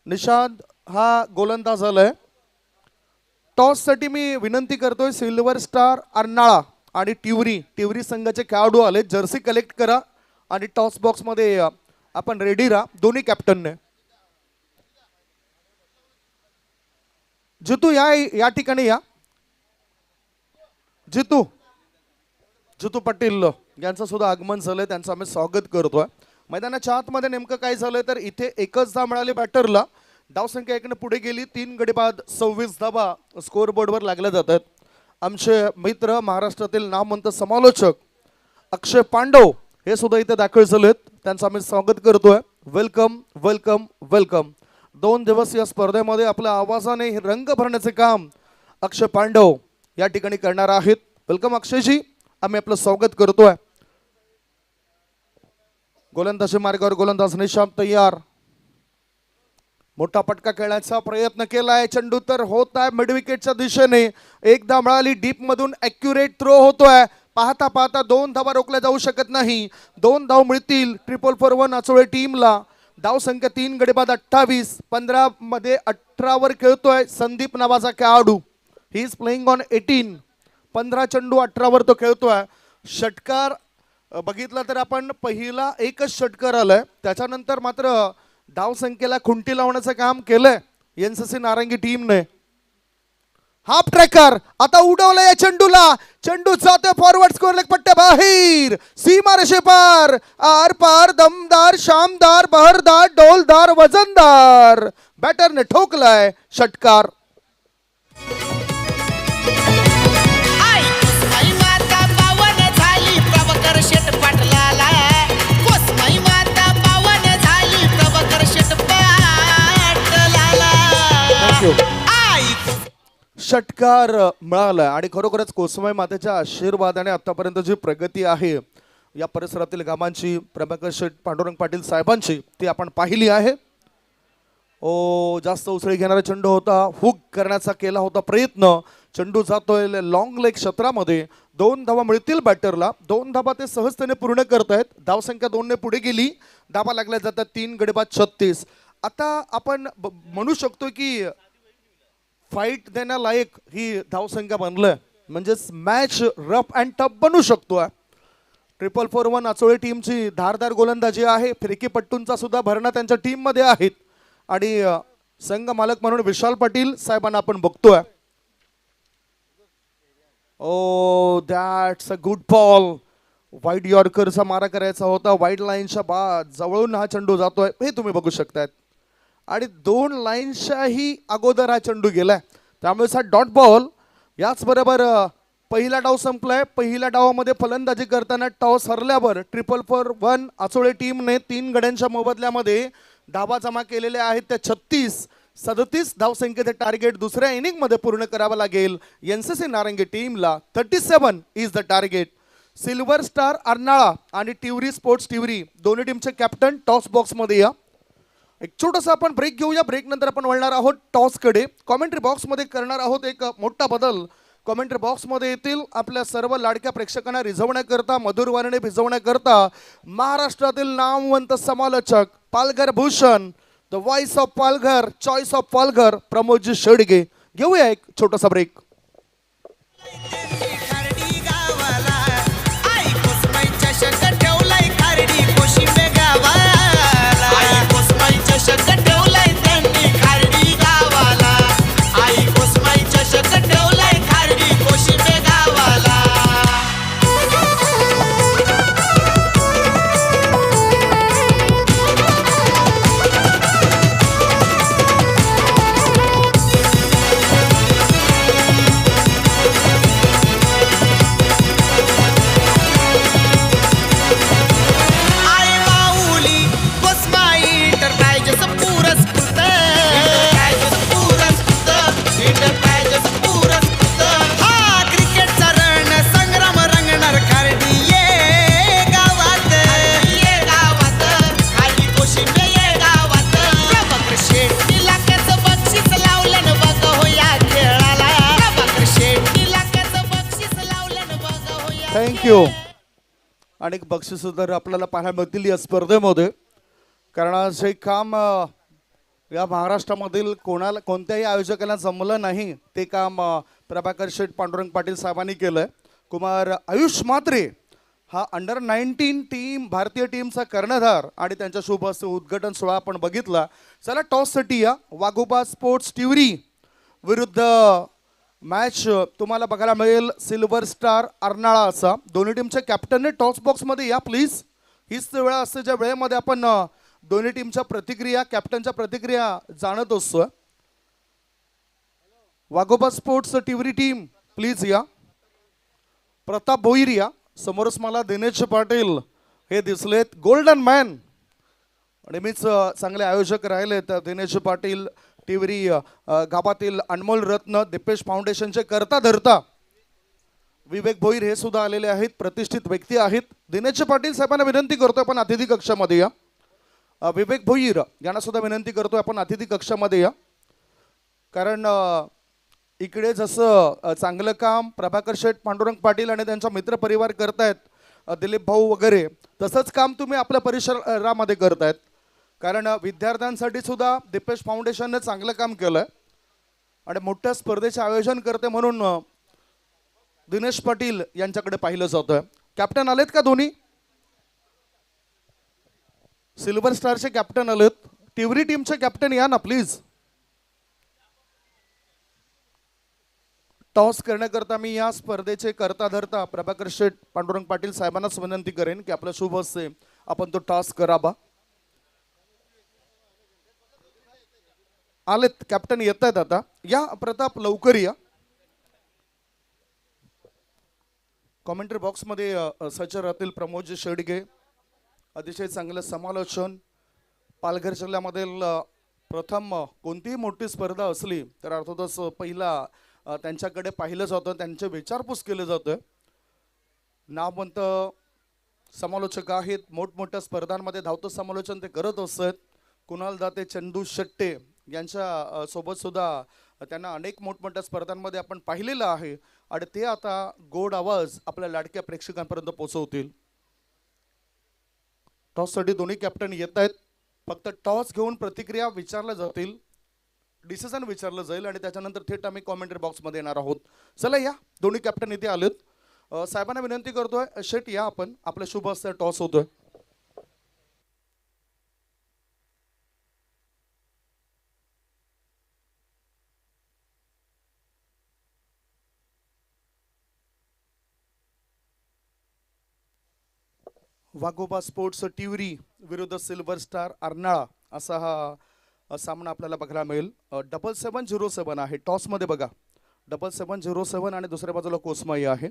निषाद हा गोलंदाज झालाय. टॉससाठी मी विनंती करतोय सिल्वर स्टार अर्नाळा आणि टिवरी संघाचे खेळाडू आले. जर्सी कलेक्ट करा आणि टॉस बॉक्समध्ये आपण रेडी राहा दोन्ही कॅप्टनने. जितू या ठिकाणी या. जितू पाटील यांचं सुद्धा आगमन झालंय, त्यांचं आम्ही स्वागत करतोय. मैदानाच्या आतमध्ये नेमकं काय झालंय तर इथे एकच धाव मिळाली बॅटरला. धावसंख्या 1ने पुढे गेली. 3 गडी बाद 26 धावा स्कोअर बोर्डवर लागल्या जातात. आमचे मित्र महाराष्ट्रातील नामवंत समालोचक अक्षय पांडव हे सुद्धा इथे दाखल झालेत, त्यांचं आम्ही स्वागत करतोय. Welcome welcome welcome. 2 दिवस या स्पर्धेमध्ये आपल्या आवाजाने रंग भरण्याचे काम अक्षय पांडव या ठिकाणी करणार आहेत. वेलकम अक्षयजी, आम्ही आपलं स्वागत करतोय. गोलंदाजी मार्गावर गोलंदाज निशाब तयार. मोठा पटका खेळण्याचा प्रयत्न केलाय. चेंडू तर होत आहे मिड विकेटच्या दिशेने. एकदा मिळाली डीप मधून ॲक्युरेट थ्रो होतोय. पाहता पाहता 2 धावा रोखल्या जाऊ शकत नाही. 2 धाव मिळतील 444 अचोळे टीमला. धाव संख्या 3 गडी बाद 28. 15 मध्ये 18 वर खेळतोय संदीप नावाचा खेळाडू. He is playing on 18. 15 चेंडू 18 वर तो खेळतोय. षटकार बघितला तर आपण पहिला एकच षटकार आलाय, त्याच्यानंतर मात्र धाव संख्येला खुंटी लावण्याचं काम केलंय एनसीसी नारंगी टीमने. हाफ ट्रॅकर आता उडवलं या चेंडूला. चेंडू जाते फॉरवर्ड स्कोर लेग पट्ट्या बाहेर. सीमा रेषे पार. आर पार दमदार शामदार बहरदार डोलदार वजनदार बॅटरने ठोकलाय षटकार. षटकार मिळाला आणि खरोखरच कोसमाई मातेच्या आशीर्वादाने आतापर्यंत जी प्रगती आहे या परिसरातील गावांची, प्रभाकर शेठ पांडुरंग पाटील साहेबांची, ती आपण पाहिली आहे. जास्त उसळी घेणारा चेंडू होता. हुक करण्याचा केला होता प्रयत्न. चेंडू जातोय लॉंग लेग क्षेत्रामध्ये. 2 धावा मिळतील बॅटरला. 2 धावा ते सहजतेने पूर्ण करतायत. धावसंख्या 2 ने पुढे गेली. धावा लागल्या जातात 3 गडी बाद 36. आता आपण म्हणू शकतो की फाईट देण्यालायक ही धावसंख्या बनलंय, म्हणजेच मॅच रफ अँड टफ बनू शकतो. 444 अचोळे टीमची धारदार गोलंदाजी आहे. फिरकीपट्टूंचा सुद्धा भरणा त्यांच्या टीम मध्ये आहेत आणि संघ मालक म्हणून विशाल पाटील साहेबांना आपण बघतोय. That's a good ball. Wide यॉर्करचा मारा करायचा होता. वाईड लाईनच्या जवळून हा चेंडू जातोय हे तुम्ही बघू शकताय आणि 2 लाईन्सच्याही अगोदर हा चेंडू गेलाय, त्यामुळे हा डॉट बॉल. याचबरोबर पहिला डाव संपलाय. पहिल्या डावामध्ये फलंदाजी करताना टॉस हरल्यावर 444 अचोळे टीमने 3 गड्यांच्या मोबदल्यामध्ये धावा जमा केलेल्या आहेत. त्या 36-37 धावसंख्येचे टार्गेट दुसऱ्या इनिंग मध्ये पूर्ण करावं लागेल एनसीसी नारंगी टीमला. 37 is the target. Silver star Arnala आणि टिवरी स्पोर्ट्स टिवरी दोन्ही टीमचे कॅप्टन टॉस बॉक्स मध्ये या. एक छोटासा आपण ब्रेक घेऊया. ब्रेक नंतर आपण वळणार आहोत टॉसकडे. कॉमेंट्री बॉक्समध्ये करणार आहोत एक मोठा बदल. कॉमेंट्री बॉक्समध्ये येतील आपल्या सर्व लाडक्या प्रेक्षकांना रिझवण्याकरता, मधुर वारीने भिजवण्याकरता महाराष्ट्रातील नामवंत समालोचक Palghar Bhushan, the voice of Palghar, choice of Palghar, प्रमोदजी शेडगे. घेऊया एक छोटासा ब्रेक. खारडी गावाला आई कोसमाई चषक ठेवलाय, खारडी कोशिंबे गावाला आई कोसमाई चषक ठेवलाय त्यांनी, खारडी गावाला आई कोसमाई चषक ठेवलाय, खारडी कोशिंबे गावाला. आई माऊली कोसमाई एंटरप्राइजेस पुरस्कृत, एंटरप्राइजेस पुरस्कृत. हा क्रिकेटचा रण संग्राम रंगणार, खारडी ये गावात, ये गावात खारडी कोशिंबे ये गावात. प्रभाकर शेट्टी लाखाचं बक्षीस लावलं न बघ हो या खेळाला, प्रभाकर शेट्टी लाखाचं बक्षीस लावलं न बघ हो या. थँक्यू. अनेक बक्षीस तर आपल्याला पाहायला मिळतील या स्पर्धेमध्ये, कारण आज हे काम या महाराष्ट्रामधील कोणत्याही आयोजकाला जमलं नाही ते काम प्रभाकर शेठ पांडुरंग पाटील साहेबांनी केलंय. कुमार आयुष म्हात्रे हा अंडर-19 टीम भारतीय टीमचा कर्णधार आणि त्यांच्या शुभ हस्ते उद्घाटन सोहळा आपण बघितला. चला टॉससाठी या. वाघोबा स्पोर्ट्स टिवरी विरुद्ध मॅच तुम्हाला बघायला मिळेल सिल्वर स्टार अर्नाळा असा. दोन्ही टीमच्या कॅप्टनने टॉस बॉक्समध्ये या प्लीज. हीच ते वेळ असते ज्या वेळेमध्ये आपण दोन्ही टीमच्या प्रतिक्रिया, कॅप्टनच्या प्रतिक्रिया जाणत असतो. वाघोबा स्पोर्ट्स टिवरी टीम प्लीज या. प्रताप भोईर या. समोरच मला दिनेश पाटील हे दिसलेत, गोल्डन मॅन. नेहमीच चांगले आयोजक राहिले तर दिनेश पाटील टिवरी गावातील अनमोल रत्न, दिपेश फाउंडेशनचे करता धरता विवेक भोईर हे सुद्धा आलेले आहेत, प्रतिष्ठित व्यक्ती आहेत. दिनेश पाटील साहेबांना विनंती करतोय आपण अतिथी कक्षामध्ये या. विवेक भोईर यांना सुद्धा विनंती करतोय आपण अतिथी कक्षामध्ये या. कारण इकडे जसं चांगलं काम प्रभाकर शेठ पांडुरंग पाटील आणि त्यांचा मित्रपरिवार करतायत, दिलीप भाऊ वगैरे, तसंच काम तुम्ही आपल्या परिसरामध्ये करतायत. कारण विद्यार्थ्यांसाठी सुद्धा दिपेश फाउंडेशनने चांगलं काम केलंय आणि मोठ्या स्पर्धेचे आयोजन करते म्हणून दिनेश पाटील यांच्याकडे पाहिलं जातंय. कॅप्टन आलेत का दोन्ही? सिल्वर स्टारचे कॅप्टन आलेत. टिवरी टीमचे कॅप्टन या ना प्लीज. टॉस करण्याकरता मी या स्पर्धेचे करता धरता प्रभाकर शेठ पांडुरंग पाटील साहेबांनाच विनंती करेन की आपल्या शुभ हस्ते आपण तो टॉस करावा. आलेत कॅप्टन, येत आहेत आता. या प्रताप लवकर या. कॉमेंट्री बॉक्समध्ये सज्ज राहतील प्रमोदजी शेडगे. अतिशय चांगलं समालोचन. पालघर जिल्ह्यामधील प्रथम कोणतीही मोठी स्पर्धा असली तर अर्थातच पहिला त्यांच्याकडे पाहिलं जातं, त्यांचे विचारपूस केले जातं. नामवंत समालोचक आहेत, मोठमोठ्या स्पर्धांमध्ये धावतं समालोचन ते करत असतात. कुणाल दाते, चंदू शेट्टे यांच्या सोबत सुद्धा त्यांना अनेक मोठमोठ्या स्पर्धांमध्ये आपण पाहिलेलं आहे आणि ते आता गोड आवाज आपल्या लाडक्या प्रेक्षकांपर्यंत पोहोचवतील. टॉससाठी दोन्ही कॅप्टन येत आहेत. फक्त टॉस घेऊन प्रतिक्रिया विचारल्या जातील, डिसिजन विचारलं जाईल आणि त्याच्यानंतर थेट आम्ही कॉमेंट्री बॉक्समध्ये येणार आहोत. चला या. दोन्ही कॅप्टन इथे आलेत. साहेबांना विनंती करतोय, शेट या आपण, आपल्या शुभ हस्ते टॉस होतोय. वाघोबा स्पोर्ट्स टिवरी विरुद्ध सिल्वर स्टार अर्नाळा असा हा सामना आपल्याला बघायला मिळेल. 7707 आहे टॉसमध्ये. बघा 7707 आणि दुसऱ्या बाजूला कोसमाई आहे.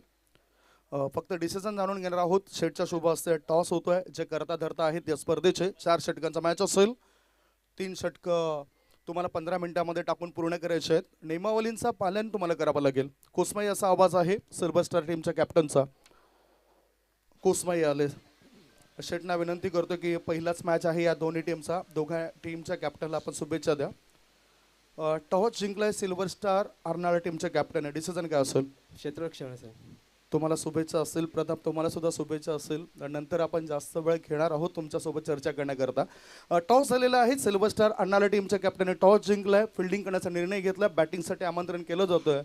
फक्त डिसिजन जाणून घेणार आहोत. शेटच्या शुभ हस्ते टॉस होतोय. जे करता धरता आहेत या स्पर्धेचे 4 षटकांचा मॅच असेल. 3 षटकं तुम्हाला 15 मिनिटांमध्ये टाकून पूर्ण करायचे आहेत. नियमावलींचा पालन तुम्हाला करावं लागेल. कोसमाई असा आवाज आहे सिल्वर स्टार टीमच्या कॅप्टनचा. कोसमाई आले. शेटना विनंती करतो की पहिलाच मॅच आहे या दोन्ही टीमचा. दोघा टीमच्या कॅप्टनला आपण शुभेच्छा द्या. टॉस जिंकलाय सिल्वर स्टार अर्नाळा टीमचे कॅप्टन आहे. डिसिजन काय असेल? क्षेत्ररक्षण सर. तुम्हाला शुभेच्छा असतील. प्रताप तुम्हाला सुद्धा शुभेच्छा असतील. नंतर आपण जास्त वेळ घेणार आहोत तुमच्यासोबत चर्चा करण्याकरता. टॉस झालेला आहे. सिल्वर स्टार अर्नाळा टीमच्या कॅप्टनने टॉस जिंकलाय. फिल्डिंग करण्याचा निर्णय घेतला. बॅटिंगसाठी आमंत्रण केलं जातोय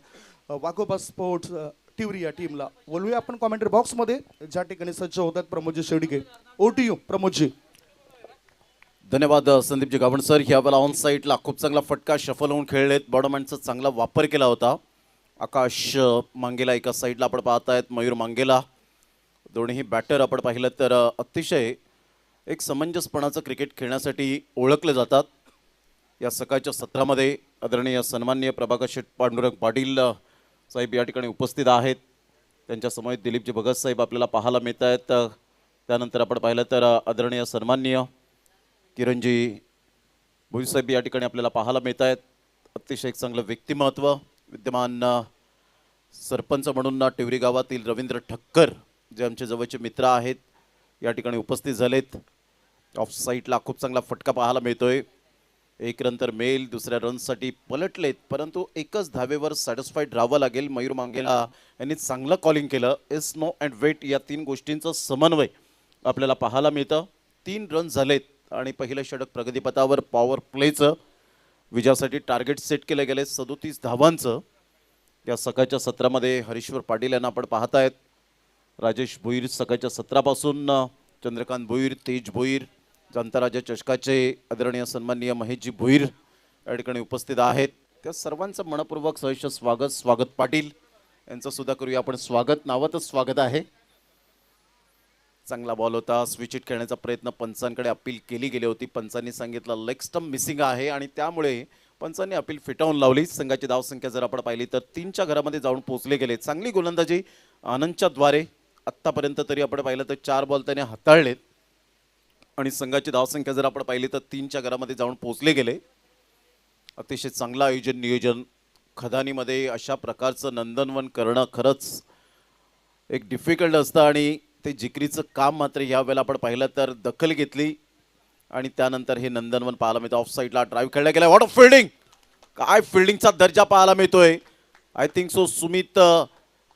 वाकोबा स्पोर्ट्स टिवरी या टीमला. बोलूया आपण कॉमेंट्री बॉक्समध्ये ज्या ठिकाणी सज्ज होतात प्रमोदजी शेडगे. OTU प्रमोदजी. धन्यवाद संदीपजी गावण सर. ह्यावेळेला ऑन साईडला खूप चांगला फटका शफल होऊन खेळलेत. बॉडमॅनचा चांगला वापर केला होता. आकाश मांगेला एका साईडला आपण पाहतायत, मयूर मांगेला. दोन्ही बॅटर आपण पाहिलं तर अतिशय एक समंजसपणाचं क्रिकेट खेळण्यासाठी ओळखले जातात. या सकाळच्या सत्रामध्ये आदरणीय सन्माननीय प्रभाकर शेठ पांडुरंग पाटील साहेब या ठिकाणी उपस्थित आहेत. त्यांच्या समवेत दिलीपजी भगत साहेब आपल्याला पाहायला मिळत आहेत. त्यानंतर आपण पाहिलं तर आदरणीय सन्माननीय किरणजी भुईसाहेब या ठिकाणी आपल्याला पाहायला मिळत आहेत. अतिशय एक चांगलं व्यक्तिमत्व विद्यमान सरपंच म्हणून टिवरी गावातील रवींद्र ठक्कर जे आमचे जवळचे मित्र आहेत या ठिकाणी उपस्थित झालेत. ऑफ साईडला खूप चांगला फटका पाहायला मिळतोय. एक रन तर मेल, दुसऱ्या रनसाठी पलटलेत, परंतु एकच धावेवर सॅटिस्फाईड राहावं लागेल. मयूर मांगेला यांनी चांगलं कॉलिंग केलं. इस नो अँड वेट या तीन गोष्टींचं समन्वय आपल्याला पाहायला मिळतं. 3 रन झालेत आणि पहिलं षटक प्रगतीपथावर पॉवर प्लेचं विजयासाठी टार्गेट सेट केलं गेले 37 धावांचं. या सकाळच्या सत्रामध्ये हरीश्वर पाटील यांना आपण पाहतायत. राजेश भोईर सकाळच्या सत्रापासून चंद्रकांत भोईर, तेज भोईर, जनताराजा चषकाचे आदरणीय सन्माननीय महेशजी भोईर या ठिकाणी उपस्थित आहेत. त्या सर्वांचं मनपूर्वक सहर्ष स्वागत. स्वागत पाटील यांचं सुद्धा करूया आपण स्वागत. नावातच स्वागत आहे. चांगला बॉल होता. स्विच हिट खेळण्याचा प्रयत्न पंचांकडे अपील केली गेली होती. पंचांनी सांगितलं लेग स्टंप मिसिंग आहे आणि त्यामुळे पंचांनी अपील फिटावून लावली. संघाची धावसंख्या जर आपण पाहिली तर 3च्या घरामध्ये जाऊन पोहोचले गेले. चांगली गोलंदाजी आनंदच्या द्वारे आत्तापर्यंत तरी आपण पाहिलं तर 4 बॉल त्याने हाताळलेत आणि संघाची धावसंख्या जर आपण पाहिली तर 3च्या घरामध्ये जाऊन पोहोचले गेले. अतिशय चांगलं आयोजन नियोजन. खदानीमध्ये अशा प्रकारचं नंदनवन करणं खरंच एक डिफिकल्ट असतं आणि ते जिकरीचं काम मात्र यावेळेला आपण पाहिलं तर दखल घेतली आणि त्यानंतर हे नंदनवन पाहायला मिळतं. ऑफ साईडला ड्राईव्ह खेळला गेला. What of fielding. काय फिल्डिंगचा दर्जा पाहायला मिळतोय. आय थिंक सो सुमित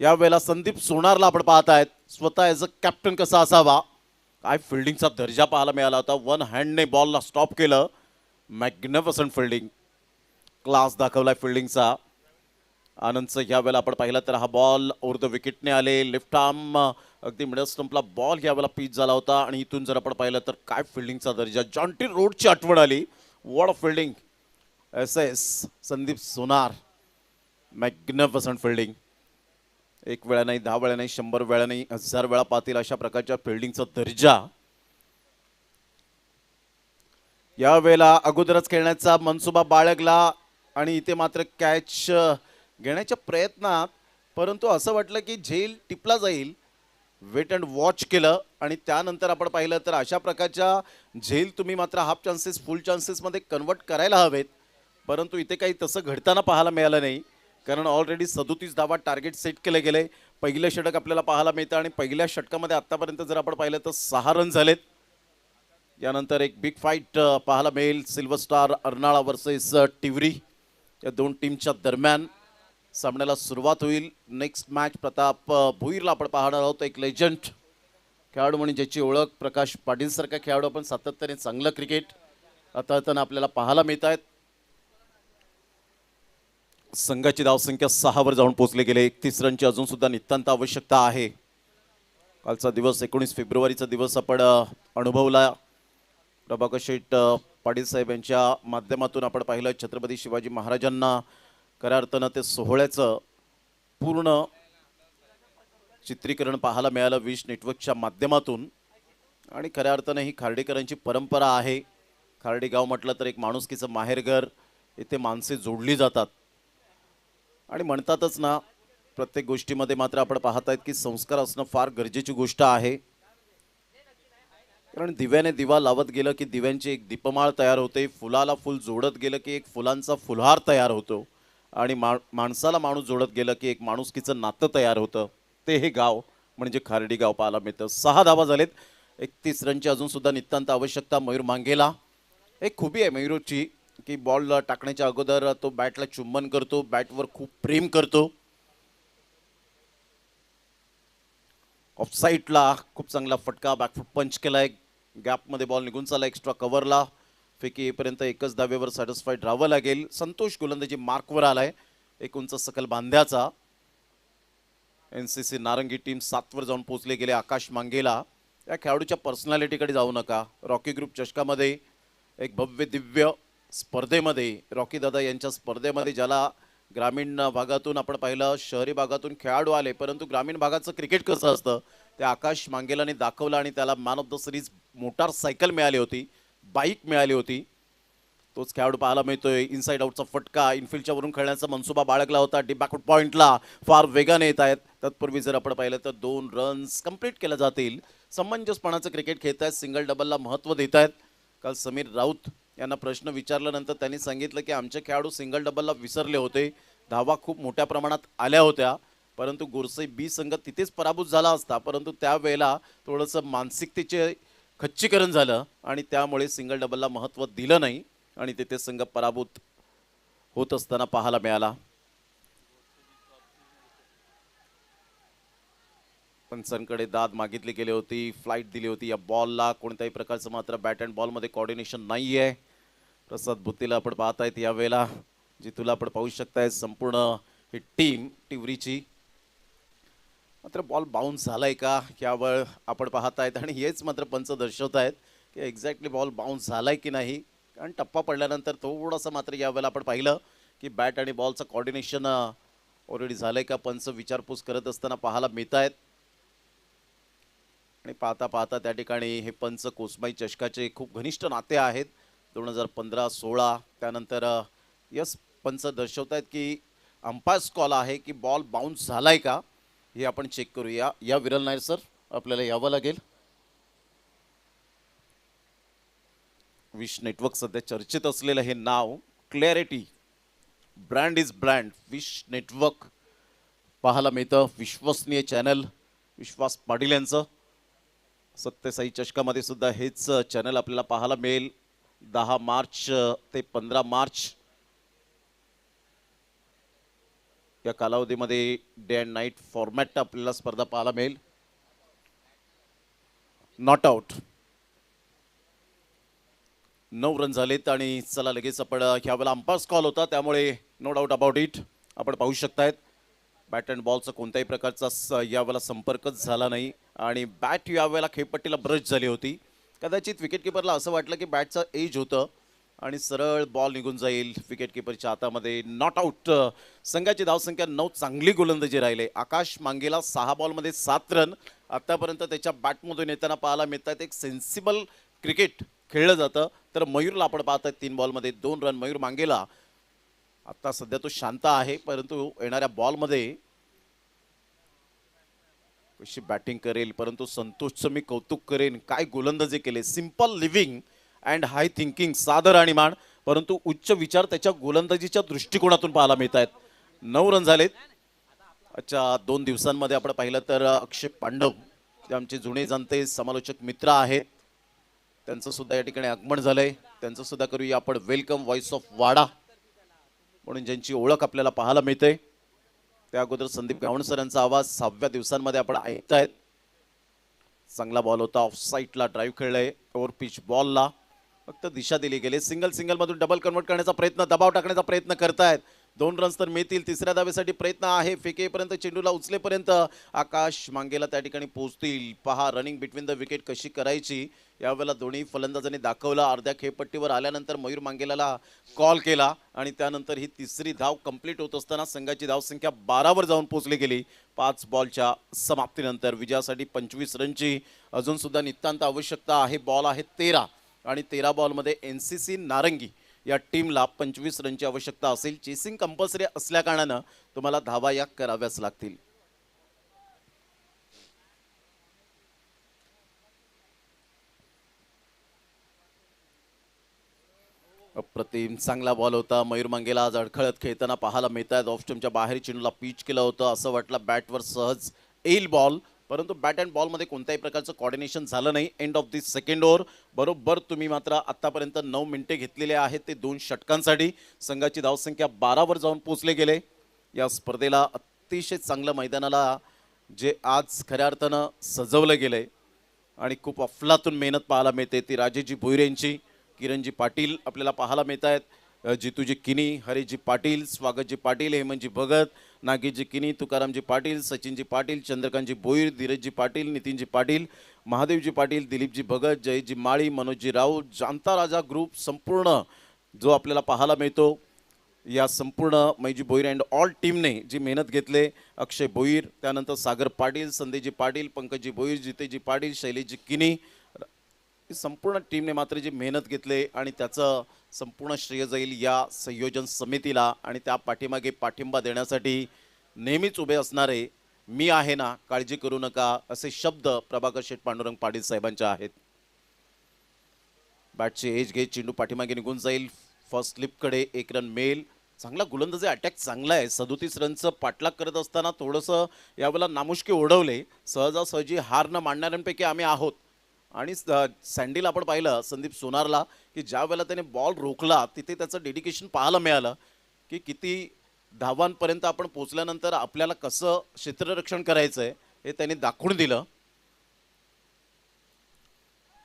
यावेळेला संदीप सोनारला आपण पाहत आहेत. स्वतः ॲज अ कॅप्टन कसा असावा. काय फिल्डिंगचा दर्जा पाहायला मिळाला होता. 1 हँडने बॉलला स्टॉप केलं. Magnificent fielding. क्लास दाखवलाय फिल्डिंगचा. आनंदचं यावेळेला आपण पाहिलं तर हा बॉल ओव्हर द विकेटने आले. लेफ्ट आर्म अगदी मिडल स्टंपला बॉल यावेळेला पिच झाला होता आणि इथून जर आपण पाहिलं तर काय फिल्डिंगचा दर्जा. जॉन्टी रोडची आठवण आली. What of fielding. SS Sandeep Sonar. Magnificent fielding. 1 वेळा नाही, 10 वेळा नाही, 100 वेळा नाही, 1000 वेळा पाहतील अशा प्रकारच्या फिल्डिंगचा दर्जा. यावेळेला अगोदरच खेळण्याचा मनसुबा बाळगला आणि इथे मात्र कॅच घेण्याच्या प्रयत्नात, परंतु असं वाटलं की झेल टिपला जाईल. वेट अँड वॉच केलं आणि त्यानंतर आपण पाहिलं तर अशा प्रकारच्या झेल तुम्ही मात्र हाफ चान्सेस फुल चान्सेसमध्ये कन्वर्ट करायला हवेत, परंतु इथे काही तसं घडताना पाहायला मिळालं नाही. कारण ऑलरेडी 37 धावा टार्गेट सेट केले गेले. पहिलं षटक आपल्याला पाहायला मिळतं आणि पहिल्या षटकामध्ये आत्तापर्यंत जर आपण पाहिलं तर 6 रन झालेत. यानंतर एक बिग फाईट पाहायला मिळेल. सिल्वर स्टार अर्नाळा वर्सेस टिवरी या दोन टीमच्या दरम्यान सामन्याला सुरुवात होईल. नेक्स्ट मॅच प्रताप भुईरला आपण पाहणार आहोत. एक लेजंड खेळाडू म्हणून ज्याची ओळख प्रकाश पाटीलसारखा खेळाडू आपण सातत्याने चांगलं क्रिकेट आता आपल्याला पाहायला मिळत आहेत. संघाची धावसंख्या 6 वर जाऊन पोहोचले गेले. 31 रनची अजून सुद्धा नितांत आवश्यकता आहे. कालचा दिवस 19 फेब्रुवारीचा दिवस आपण अनुभवला. प्रभाकर शेठ पाटील साहेब यांच्या माध्यमातून आपण पाहिलं छत्रपती शिवाजी महाराजांना खऱ्या अर्थानं ते सोहळ्याचं पूर्ण चित्रीकरण पाहायला मिळालं विश नेटवर्कच्या माध्यमातून. आणि खऱ्या अर्थानं ही खार्डेकरांची परंपरा आहे. खार्डी गाव म्हटलं तर एक माणुसकीचं माहेरघर. इथे माणसे जोडली जातात आणि म्हणतातच ना प्रत्येक गोष्टीमध्ये मात्र आपण पाहत आहेत की संस्कार असणं फार गरजेची गोष्ट आहे. कारण दिव्याने दिवा लावत गेलं की दिव्यांची एक दीपमाळ तयार होते. फुलाला फुल जोडत गेलं की एक फुलांचा फुलहार तयार होतो आणि माणसाला माणूस जोडत गेलं की एक माणुसकीचं नातं तयार होतं. ते हे गाव म्हणजे खार्डी गाव पाहायला मिळतं. 6 धावा झालेत. 31 रनची अजून सुद्धा नितांत आवश्यकता मयूर मांगेला. एक खूबी आहे मयूरची की बॉल टाकण्याच्या अगोदर तो बॅटला चुंबन करतो, बॅटवर खूप प्रेम करतो. ऑफ साईडला खूप चांगला फटका, बॅकफूट पंच केलाय, गॅपमध्ये बॉल निघून चालला एक्स्ट्रा कव्हरला. फेकी येईपर्यंत एकच धावेवर सॅटिस्फाईड राहावं लागेल. संतोष गोलंदाजी मार्कवर आलाय, एक उंच सकल बांध्याचा. NCC नारंगी टीम 7 वर जाऊन पोहोचले गेले. आकाश मांगेला या खेळाडूच्या पर्सनॅलिटीकडे जाऊ नका. रॉकी ग्रुप चषकामध्ये एक भव्य दिव्य स्पर्धेमध्ये, रॉकी दादा यांच्या स्पर्धेमध्ये ज्याला ग्रामीण भागातून आपण पाहिलं, शहरी भागातून खेळाडू आले, परंतु ग्रामीण भागाचं क्रिकेट कसं असतं ते आकाश मांगेलाने दाखवलं आणि त्याला man of the series motorcycle मिळाली होती, बाईक मिळाली होती. तोच खेळाडू पाहायला मिळतोय. इनसाइड आउटचा फटका, इनफिल्डच्या वरून खेळण्याचा मनसुबा बाळगला होता. डीप बॅकवर्ड पॉइंटला फार वेगाने येत आहेत. तत्पूर्वी जर आपण पाहिलं तर 2 रन्स कंप्लीट केल्या जातील. समंजसपणाचं क्रिकेट खेळत आहेत, सिंगल डबलला महत्त्व देत आहेत. काल समीर राऊत यांना प्रश्न विचारल्यानंतर त्यांनी सांगितलं की आमचे खेळाडू सिंगल डबलला विसरले होते, धावा खूप मोठ्या प्रमाणात आल्या होत्या, परंतु गोरसई बी संघ तिथेच पराभूत झाला असता, परंतु त्यावेळेला थोडंसं मानसिकतेचे खच्चीकरण झालं आणि त्यामुळे सिंगल डबलला महत्त्व दिलं नाही आणि तिथे संघ पराभूत होत असताना पाहायला मिळाला. पंचांकडे दाद मागितली गेली होती, फ्लाईट दिली होती या बॉलला. कोणत्याही प्रकारचं मात्र बॅट अँड बॉलमध्ये कॉर्डिनेशन नाही आहे. प्रसाद भुतीला आपण पाहतायत यावेळेला, जी तुला आपण पाहू शकताय संपूर्ण ही टीम टिवरीची. मात्र बॉल बाउन्स झालाय का यावर आपण पाहतायत आणि हेच मात्र पंच दर्शवत आहेत की एक्झॅक्टली बॉल बाउन्स झालाय की नाही. कारण टप्पा पडल्यानंतर थोडंसं मात्र यावेळेला आपण पाहिलं की बॅट आणि बॉलचं कॉर्डिनेशन ऑलरेडी झालंय का पंच विचारपूस करत असताना पाहायला मिळत आहेत. आणि पाहता पाहता त्या ठिकाणी हे पंच कोसमाई चषकाचे खूप घनिष्ठ नाते आहेत. 2015-16 त्यानंतर यस पंच दर्शवत आहेत की अंपायर्स कॉल आहे की बॉल बाउन्स झालाय का हे आपण चेक करूया. या विरल नायर सर, आपल्याला यावं लागेल. विश नेटवर्क सध्या चर्चेत असलेलं हे नाव, clarity brand is brand, wish network पाहायला मिळतं. विश्वसनीय चॅनल विश्वास पाटील यांचं. सत्यसाई चषकामध्ये सुद्धा हेच चॅनल आपल्याला पाहायला मिळेल. 10 मार्च ते 15 मार्च या कालावधीमध्ये डे अँड नाईट फॉर्मॅट आपल्याला स्पर्धा पाहायला मिळेल. नॉट आउट 9 रन झालेत आणि चला लगेच आपण ह्यावेळेला अंपायर्स कॉल होता त्यामुळे नो डाऊट अबाउट इट आपण पाहू शकतायत. बॅट अँड बॉलचा कोणत्याही प्रकारचा यावेळेला संपर्कच झाला नाही आणि बॅट यावेळेला खेळपट्टीला ब्रश झाली होती. कदाचित विकेटकीपरला असं वाटलं की बॅटचं एज होतं आणि सरळ बॉल निघून जाईल विकेटकीपरच्या हातामध्ये. Not out. संघाची धावसंख्या 9. चांगली गोलंदाजी राहिले. आकाश मांगेला 6 बॉलमध्ये 7 रन आतापर्यंत त्याच्या बॅटमधून येताना पाहायला मिळतात. एक सेन्सिबल क्रिकेट खेळलं जातं. तर मयूरला आपण पाहताय 3 बॉलमध्ये 2 रन. मयूर मांगेला आता सध्या तो शांत आहे, परंतु येणाऱ्या बॉलमध्ये कशी बॅटिंग करेल. परंतु संतोषचं मी कौतुक करेन, काय गोलंदाजी केले. Simple living and high thinking, सादर आणि मान, परंतु उच्च विचार त्याच्या गोलंदाजीच्या दृष्टिकोनातून पाहायला मिळत आहेत. 9 रन झालेत. अच्छा 2 दिवसांमध्ये आपण पाहिलं तर अक्षय पांडव जे आमचे जुने जाणते समालोचक मित्र आहेत त्यांचं सुद्धा या ठिकाणी आगमन झालंय. त्यांचं सुद्धा करूया आपण वेलकम. व्हॉइस ऑफ वाडा म्हणून ज्यांची ओळख आपल्याला पाहायला मिळते. त्या अगोदर संदीप गावण सरांचा आवाज 6व्या दिवसांमध्ये आपण ऐकतायत. चांगला बॉल होता, ऑफ साईडला ड्राईव्ह खेळलाय. ओव्हर पिच बॉलला फक्त दिशा दिली गेली. सिंगल मधून डबल कन्वर्ट करण्याचा प्रयत्न, दबाव टाकण्याचा प्रयत्न करतायत. 2 रन्स तर मिळतील. तिसऱ्या धावेसाठी प्रयत्न आहे. फेकेपर्यंत चेंडूला उचलेपर्यंत आकाश मांगेला त्या ठिकाणी पोहोचतील. पहा रनिंग बिटवीन द विकेट कशी करायची यावेळेला दोन्ही फलंदाजांनी दाखवलं. अर्ध्या खेळपट्टीवर आल्यानंतर मयूर मांगेलाला कॉल केला आणि त्यानंतर ही तिसरी धाव कंप्लीट होत असताना संघाची धावसंख्या 12 वर जाऊन पोहोचली गेली. 5 बॉलच्या समाप्तीनंतर विजयासाठी 25 रनची अजून सुद्धा नितांत आवश्यकता आहे. बॉल आहे 13 आणि 13 बॉलमध्ये NCC नारंगी या टीमला 25 रनची आवश्यकता असेल. चेसिंग कंपल्सरी असल्या कारणानं तुम्हाला धावा या कराव्याच लागतील. अप्रतिम चांगला बॉल होता. मयूर मांगेला आज अडखळत खेळताना पाहायला मिळत आहेत. ऑफ स्टंपच्या बाहेर चेंडूला पिच केलं होतं. असं वाटलं बॅटवर सहज येईल बॉल, परंतु बॅट अँड बॉलमध्ये कोणत्याही प्रकारचं कॉर्डिनेशन झालं नाही. End of the second over बरोबर तुम्ही मात्र आत्तापर्यंत 9 मिनिटे घेतलेले आहेत ते 2 षटकांसाठी. संघाची धावसंख्या 12वर जाऊन पोहोचले गेले. या स्पर्धेला अतिशय चांगलं मैदानाला जे आज खऱ्या अर्थानं सजवलं गेलंय आणि खूप अफलातून मेहनत पाहायला मिळते ती राजेजी भोईर यांची. किरणजी पाटील आपल्याला पाहायला मिळत आहेत, जितूजी किनी, हरीजी पाटील, स्वागतजी पाटील, हेमंतजी भगत, नागेशजी किनी, तुकारामजी पाटील, सचिनजी पाटील, चंद्रकांतजी भोईर, धीरजजी पाटील, नितीनजी पाटील, महादेवजी पाटील, दिलीपजी भगत, जयजी माळी, मनोजजी राऊत, जांता राजा ग्रुप संपूर्ण जो आपल्याला पाहायला मिळतो. या संपूर्ण मैजी भोईर अँड ऑल टीमने जी मेहनत घेतले, अक्षय भोईर, त्यानंतर सागर पाटील, संदेशजी पाटील, पंकजजी भोईर, जितेजी पाटील, शैलेशजी किनी, ही संपूर्ण टीमने मात्र जी मेहनत घेतले आणि त्याचं संपूर्ण श्रेय जाईल या संयोजन समितीला आणि त्या पाठीमागे पाठिंबा देण्यासाठी नेहमीच उभे असणारे मी आहे ना, काळजी करू नका, असे शब्द प्रभाकर शेठ पांडुरंग पाटील साहेबांचे आहेत. बॅटची एज घे, चेंडू पाठीमागे निघून जाईल. फर्स्ट स्लिपकडे 1 रन मिळेल. चांगला गोलंदाजी अटॅक चांगला आहे. 37 रनचं पाठलाग करत असताना थोडंसं यावेळेला नामुष्की ओढवले. सहजासहजी हार न मांडणाऱ्यांपैकी आम्ही आहोत. आणि सँडीला आपण पाहिलं संदीप सोनारला की ज्या वेळेला त्याने बॉल रोखला तिथे त्याचं डेडिकेशन पाहायला मिळालं की किती धावांपर्यंत आपण पोचल्यानंतर आपल्याला कसं क्षेत्ररक्षण करायचं आहे हे त्यांनी दाखवून दिलं.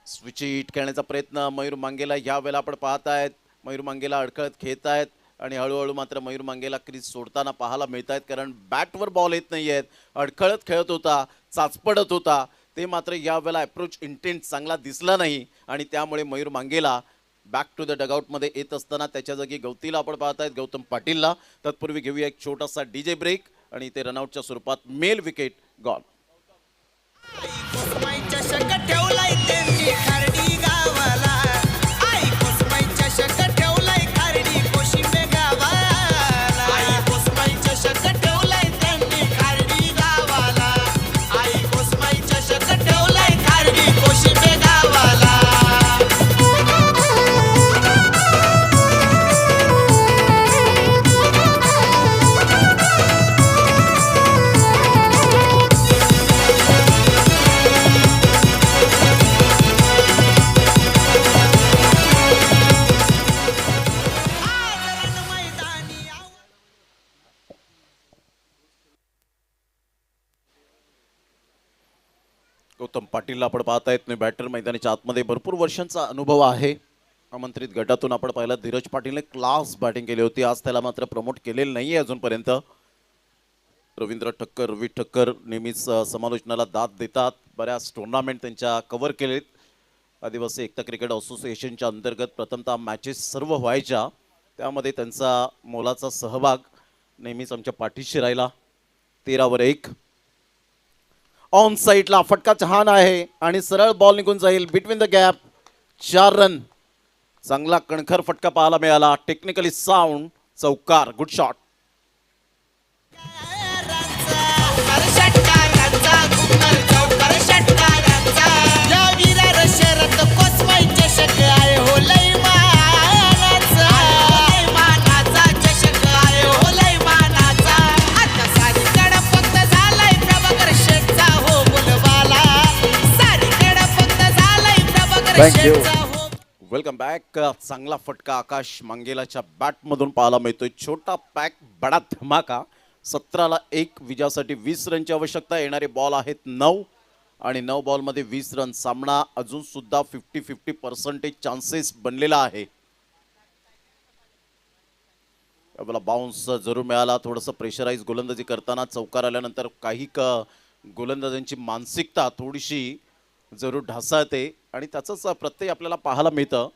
स्विच हिट खेळण्याचा प्रयत्न मयूर मांगेला या वेळेला आपण पाहत आहेत. मयूर मांगेला अडखळत खेळत आहेत आणि हळूहळू मात्र मयूर मांगेला क्रीज सोडताना पाहायला मिळत आहेत, कारण बॅटवर बॉल येत नाही आहेत. अडखळत खेळत होता, चाचपडत होता, ते मात्र यावेळेला अप्रोच इंटेंट चांगला दिसला नाही आणि त्यामुळे मयूर मांगेला बॅक टू द डगआउटमध्ये येत असताना त्याच्या जागी गौतीला आपण पाहत आहेत, गौतम पाटीलला. तत्पूर्वी घेऊया एक छोटासा डीजे ब्रेक आणि ते रनआउटच्या स्वरूपात मेल विकेट गॉल. चषक ठेवलाय त्यांनी खारडी गावाला. आई कुसमाई चषक ठेवलाय खारडी कोशिंबे गावाला. आई कुसमाई चषक ठेवलाय त्यांनी खारडी गावाला. आई कुसमाई चषक ठेवलाय खारडी कोशिंबे गावाला. गौतम पाटीलला आपण पाहतायत बॅटर मैदानाच्या आतमध्ये भरपूर वर्षांचा अनुभव आहे. आमंत्रित गटातून आपण पाहिलं धीरज पाटीलने क्लास बॅटिंग केली होती. आज त्याला मात्र प्रमोट केलेलं नाही आहे अजूनपर्यंत. रवींद्र ठक्कर, रवी ठक्कर नेहमीच समालोचनाला दाद देतात. बऱ्याच टुर्नामेंट त्यांच्या कव्हर केलेत. आदिवासी एकता क्रिकेट असोसिएशनच्या अंतर्गत प्रथमतः मॅचेस सर्व व्हायच्या, त्यामध्ये त्यांचा मोलाचा सहभाग नेहमीच आमच्या पाठीशी राहिला. 13वर 1 ऑन साईडला फटका छान आहे आणि सरळ बॉल निघून जाईल बिटवीन द गॅप. 4 रन. चांगला कणखर फटका पाहायला मिळाला. टेक्निकली साऊंड चौकार. Good shot. Thank you. Welcome back. चांगला फटका आकाश मांगेलाच्या बॅटमधून पाहायला मिळतोय. छोटा पॅक बडा धमाका. 17ला 1 विजयासाठी 20 रनची आवश्यकता. येणारे बॉल आहेत 9 आणि 9 बॉलमध्ये 20 रन. सामना अजून सुद्धा 50-50% चान्सेस बनलेला आहे. आपल्याला बाउन्स जरूर मिळाला. थोडंसं प्रेशराईज गोलंदाजी करताना चौकार आल्यानंतर काही गोलंदाजांची मानसिकता थोडीशी जरूर ढासळते आणि त्याचंच प्रत्यय आपल्याला पाहायला मिळतं.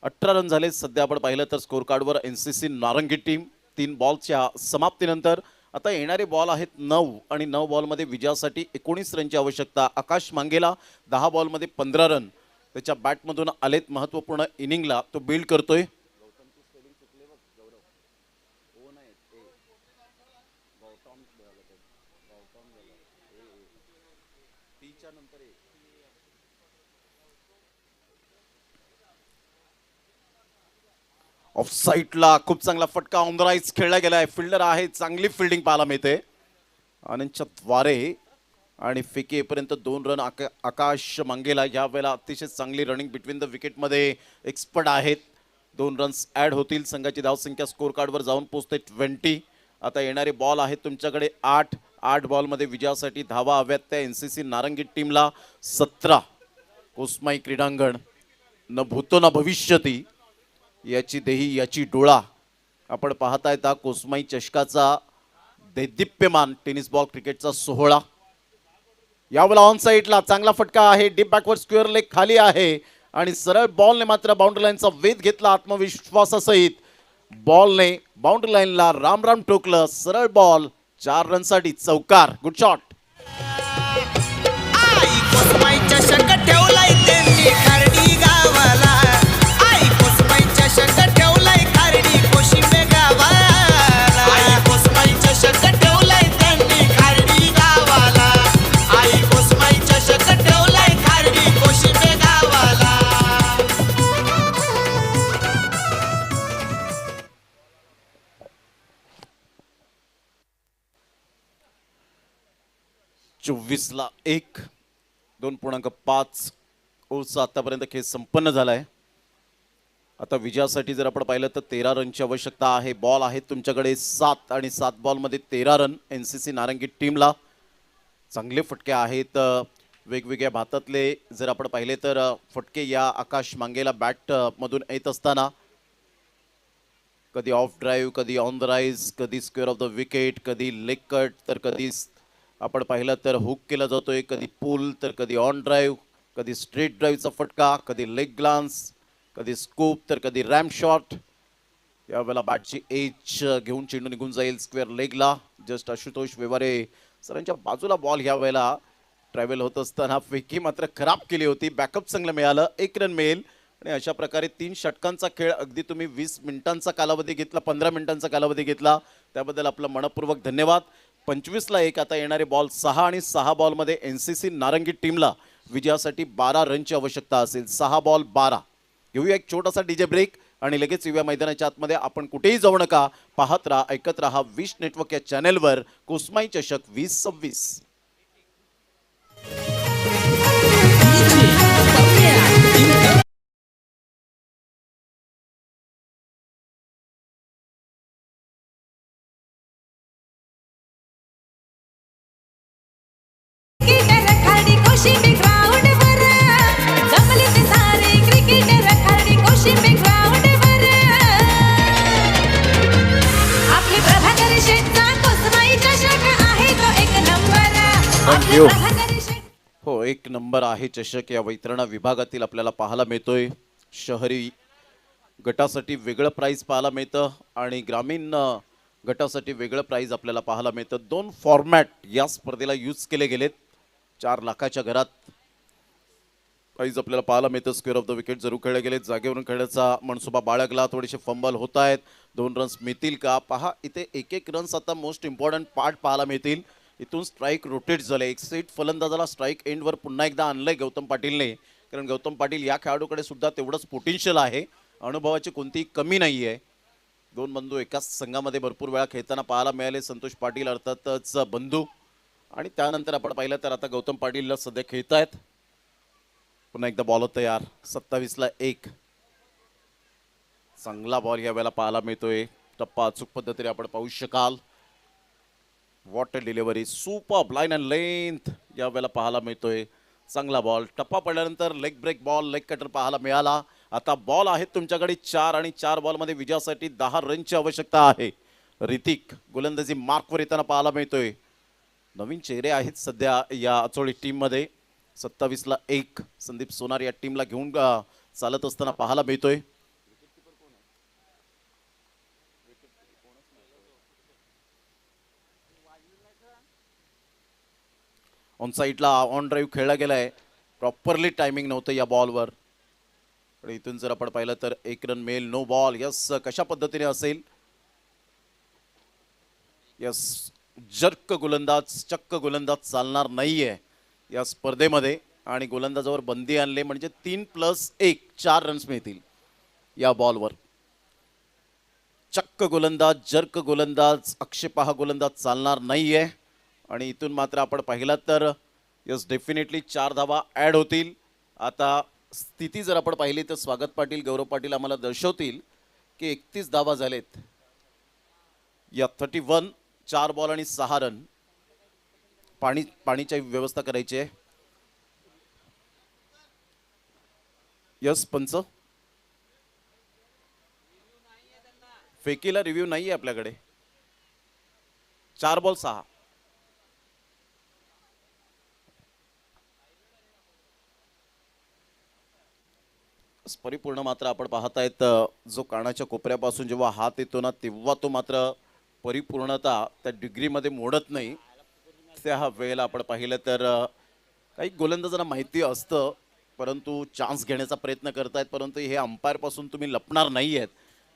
18 रन झाले सध्या आपण पाहिलं तर स्कोर कार्डवर. NCC नारंगी टीम 3 बॉलच्या समाप्तीनंतर आता येणारे बॉल आहेत 9 आणि 9 बॉलमध्ये विजयासाठी 19 रनची आवश्यकता. आकाश मांगेला 10 बॉलमध्ये 15 रन त्याच्या बॅटमधून आलेत. महत्त्वपूर्ण इनिंगला तो बिल्ड करतोय. ऑफ साईडला खूप चांगला फटका ऑन द राईज खेळला गेलाय. फिल्डर आहे, चांगली फिल्डिंग पाहायला मिळते. आनंदच्या द्वारे आणि फेकी येईपर्यंत 2 रन आकाश मंगेला या वेळेला अतिशय चांगली रनिंग बिटवीन द विकेटमध्ये एक्सपर्ट आहेत. 2 रन्स ॲड होतील. संघाची धावसंख्या स्कोर कार्डवर जाऊन पोहोचते 20. आता येणारे बॉल आहेत तुमच्याकडे 8 बॉलमध्ये विजयासाठी धावा हव्यात त्या NCC नारंगी टीमला 17. कोसमाई क्रीडांगण न भूतो न भविष्यती, याची देही याची डोळा. आपण पाहताय हा कोसमाई चषकाचा दैदिप्यमान टेनिस बॉल क्रिकेटचा सोहळा. यावेळेला ऑन साईडला चांगला फटका आहे. डीप बॅकवर्ड स्क्वेअर लेग खाली आहे आणि सरळ बॉलने मात्र बाउंड्री लाईनचा वेध घेतला आत्मविश्वासासहित. बॉलने बाउंड्री लाईनला राम राम ठोकलं. सरळ बॉल 4 रनसाठी चौकार. Good shot. आई कोसमाई चषक ठेवलाय त्यांनी खारडी गावाला. आई कोसमाई चषक ठेवलाय खारडी कोशिंबे गावाला. आई कोसमाई चषक ठेवलाय त्यांनी खारडी गावाला. आई कोसमाई चषक ठेवलाय खारडी कोशिंबे गावाला. 24ला 1, 2.5 ओव्हरचा आतापर्यंत खेळ संपन्न झालाय. आता विजयासाठी जर आपण पाहिलं तर 13 रनची आवश्यकता आहे. बॉल आहेत तुमच्याकडे 7 आणि 7 बॉलमध्ये 13 रन NCC नारंगी टीमला. चांगले फटके आहेत वेगवेगळ्या भातातले. जर आपण पाहिले तर फटके या आकाश मांगेला बॅट मधून येत असताना कधी ऑफ ड्राईव्ह, कधी ऑन द राईज, कधी स्क्वेअर ऑफ द विकेट, कधी लेग कट, तर कधी आपण पाहिलं तर हुक केला जातोय, कधी पुल, तर कधी ऑन ड्राईव्ह, कधी स्ट्रेट ड्राईव्हचा फटका, कधी लेग ग्लान्स, कधी स्कूप, तर कधी रॅम शॉट. यावेळेला बॅटची एज घेऊन चेंडू निघून जाईल स्क्वेअर लेगला. जस्ट आशुतोष व्यवहारे सरांच्या बाजूला बॉल ह्या वेळेला ट्रॅव्हल होत असताना फेकी मात्र खराब केली होती. बॅकअप चांगलं मिळालं. 1 रन मिळेल. आणि अशा प्रकारे 3 षटकांचा खेळ अगदी तुम्ही 20 मिनिटांचा कालावधी घेतला, 15 मिनिटांचा कालावधी घेतला, त्याबद्दल आपलं मनपूर्वक धन्यवाद. 25ला 1. आता येणारे बॉल 6 आणि 6 बॉलमध्ये NCC नारंगी टीमला विजयासाठी 12 रनची आवश्यकता असेल. 6 बॉल 12. घेऊया एक छोटासा डीजे ब्रेक आणि लगेच येऊया मैदानाच्या आतमध्ये. आपण कुठेही जाऊ नका. पाहत राहा, ऐकत राहा विश नेटवर्क या चॅनेलवर कोसमाई चषक 2026. क्रिकेटर खाली कोशिंबी ग्राउंडवर जमले ते सारे क्रिकेटर खाली कोशिंबी ग्राउंडवर. आपली प्रभाकरी शेटचा कोसमाई चषक आहे तो 1 नंबर. आपली you. प्रभाकरी शेट हो, 1 नंबर आहे चषक या वितरणा विभागातील आपल्याला पाहायला मिळतोय. शहरी गटासाठी वेगळं प्राइज पाहायला मिळतं आणि ग्रामीण गटासाठी वेगळं प्राइज आपल्याला पाहायला मिळतं. 2 फॉर्मॅट या स्पर्धेला यूज केले गेलेत. 4 लाखाच्या घरात प्राइज आपल्याला पाहायला मिळतं. स्क्वेअर ऑफ द विकेट जरूर खेळले गेलेत. जागेवरून खेळण्याचा मनसुबा बाळगला. थोडेसे फंबल होत आहेत. 2 रन्स मिळतील का पहा. इथे 1 रन्स आता मोस्ट इम्पॉर्टंट पार्ट पाहायला मिळतील. इथून स्ट्राईक रोटेट झाले. एक सेट फलंदाजाला स्ट्राईक एंडवर पुन्हा एकदा आणलंय गौतम पाटीलने. कारण गौतम पाटील या खेळाडूकडे सुद्धा तेवढंच पोटेन्शियल आहे. अनुभवाची कोणतीही कमी नाही आहे. 2 बंधू एकाच संघामध्ये भरपूर वेळा खेळताना पाहायला मिळाले. संतोष पाटील अर्थातच बंधू आणि त्यानंतर आपण पाहिलं तर आता गौतम पाटीलला सध्या खेळतायत. पुन्हा एकदा बॉल तयार. 27ला 1. चांगला बॉल या वेळेला पाहायला मिळतोय. टप्पा अचूक पद्धतीने आपण पाहू शकाल. What a delivery super line and length या वेळेला पाहायला मिळतोय. चांगला बॉल. टप्पा पडल्यानंतर leg break ball, leg cutter पाहायला मिळाला. आता बॉल आहेत तुमच्याकडे 4 आणि 4 बॉलमध्ये विजयासाठी 10 रनची आवश्यकता आहे. ऋतिक गोलंदाजी मार्कवर येताना पाहायला मिळतोय. नवीन चेहरे आहेत सध्या या अचोळी टीममध्ये. 27ला 1. संदीप सोनार या टीमला घेऊन चालत असताना पाहायला मिळतोय. ऑन साईडला ऑन ड्राईव्ह खेळला गेलाय. प्रॉपरली टायमिंग नव्हतं या बॉलवर. पण इथून जर आपण पाहिलं तर 1 रन मिळेल. No ball. यस, कशा पद्धतीने असेल. यस, जर्क गोलंदाज, चक्क गोलंदाज चालणार नाहीये या स्पर्धेमध्ये आणि गोलंदाजावर बंदी आणले म्हणजे 3+1 4 रन्स मिळतील या बॉलवर. चक्क गोलंदाज, जर्क गोलंदाज, आक्षेपार्ह गोलंदाज चालणार नाहीये आणि इथून मात्र आपण पाहिला तर यस डेफिनेटली 4 धावा ॲड होतील. आता स्थिती जर आपण पाहिली तर स्वागत पाटील गौरव पाटील आम्हाला दर्शवतील की 31 धावा झालेत या 31. 4 बॉल आणि 6 रन. पाणीची व्यवस्था करायची आहे. यस पंच फेकीला रिव्ह्यू नाही आहे आपल्याकडे. 4 बॉल 6. परिपूर्ण मात्र आपण पाहतायत जो कानाच्या कोपऱ्यापासून जेव्हा हात येतो ना तेव्हा तो मात्र परिपूर्णता त्या डिग्रीमध्ये मोडत नाही. त्या वेळेला आपण पाहिलं तर काही गोलंदाजांना माहिती असतं परंतु चान्स घेण्याचा प्रयत्न करतायत. परंतु हे अंपायरपासून तुम्ही लपणार नाही आहेत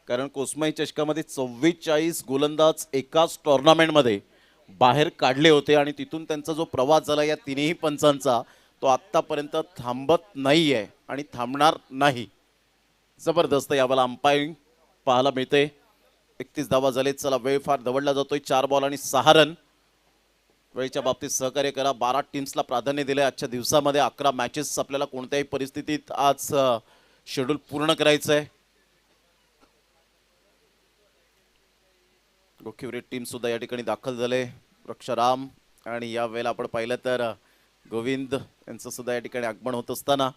कारण कोसमाई चषकामध्ये 44 गोलंदाज एकाच टुर्नामेंटमध्ये बाहेर काढले होते आणि तिथून त्यांचा जो प्रवास झाला या तिन्ही पंचांचा तो आत्तापर्यंत थांबत नाही आहे आणि थांबणार नाही. जबरदस्त यावेळेला अंपायरिंग पाहायला मिळते. 31 धावा झालेत. चला वेळ फार दवडला जातोय. 4 बॉल आणि 6 रन. वेळेच्या बाबतीत सहकार्य करा. 12 टीम्सला प्राधान्य दिले आजच्या दिवसामध्ये. 11 मॅचेस आपल्याला कोणत्याही परिस्थितीत आज शेड्यूल पूर्ण करायचं आहे. गोखिवरे टीम सुद्धा या ठिकाणी दाखल झाले. रक्षाराम आणि या वेळेला आपण पाहिलं तर गोविंद यांचं सुद्धा या ठिकाणी आगमन होत असताना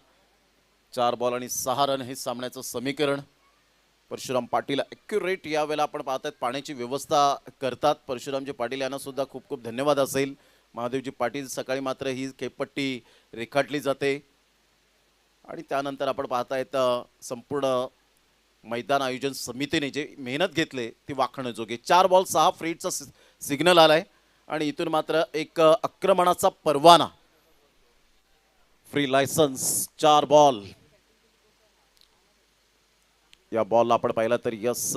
4 बॉल आणि 6 रन हे सामन्याचं समीकरण. परशुराम पाटील ॲक्युरेट यावेळेला आपण पाहतात पाण्याची व्यवस्था करतात. परशुरामजी पाटील यांना सुद्धा खूप खूप धन्यवाद असेल. महादेवजी पाटील सकाळी मात्र ही खेळपट्टी रेखाटली जाते आणि त्यानंतर आपण पाहतायत संपूर्ण मैदान आयोजन समितीने जे मेहनत घेतले ती वाखणण्याजोगे. 4 बॉल 6 फ्रीटचा सिग्नल आलाय आणि इथून मात्र एक आक्रमणाचा परवाना फ्री लायसन्स. 4 बॉल. या बॉलला आपण पाहिला तर यस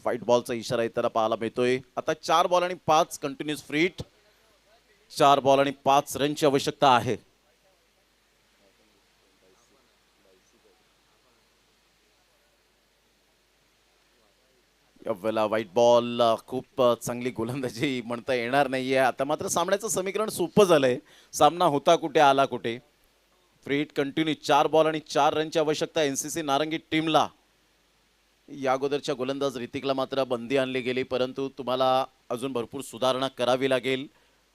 फाईट बॉलचा इशारा येताना पाहायला मिळतोय. आता 4 बॉल आणि 5 कंटिन्युअस फ्रीट. 4 बॉल आणि 5 रनची आवश्यकता आहे. यावेळेला व्हाईट बॉल. खूप चांगली गोलंदाजी म्हणता येणार नाहीये. आता मात्र सामन्याचं समीकरण सोपं झालंय. सामना होता कुठे आला कुठे. फ्रीट कंटिन्यू. 4 बॉल आणि 4 रनची आवश्यकता एनसीसी नारंगी टीमला. या अगोदरच्या गोलंदाज ऋतिकला मात्र बंदी आणली गेली परंतु तुम्हाला अजून भरपूर सुधारणा करावी लागेल.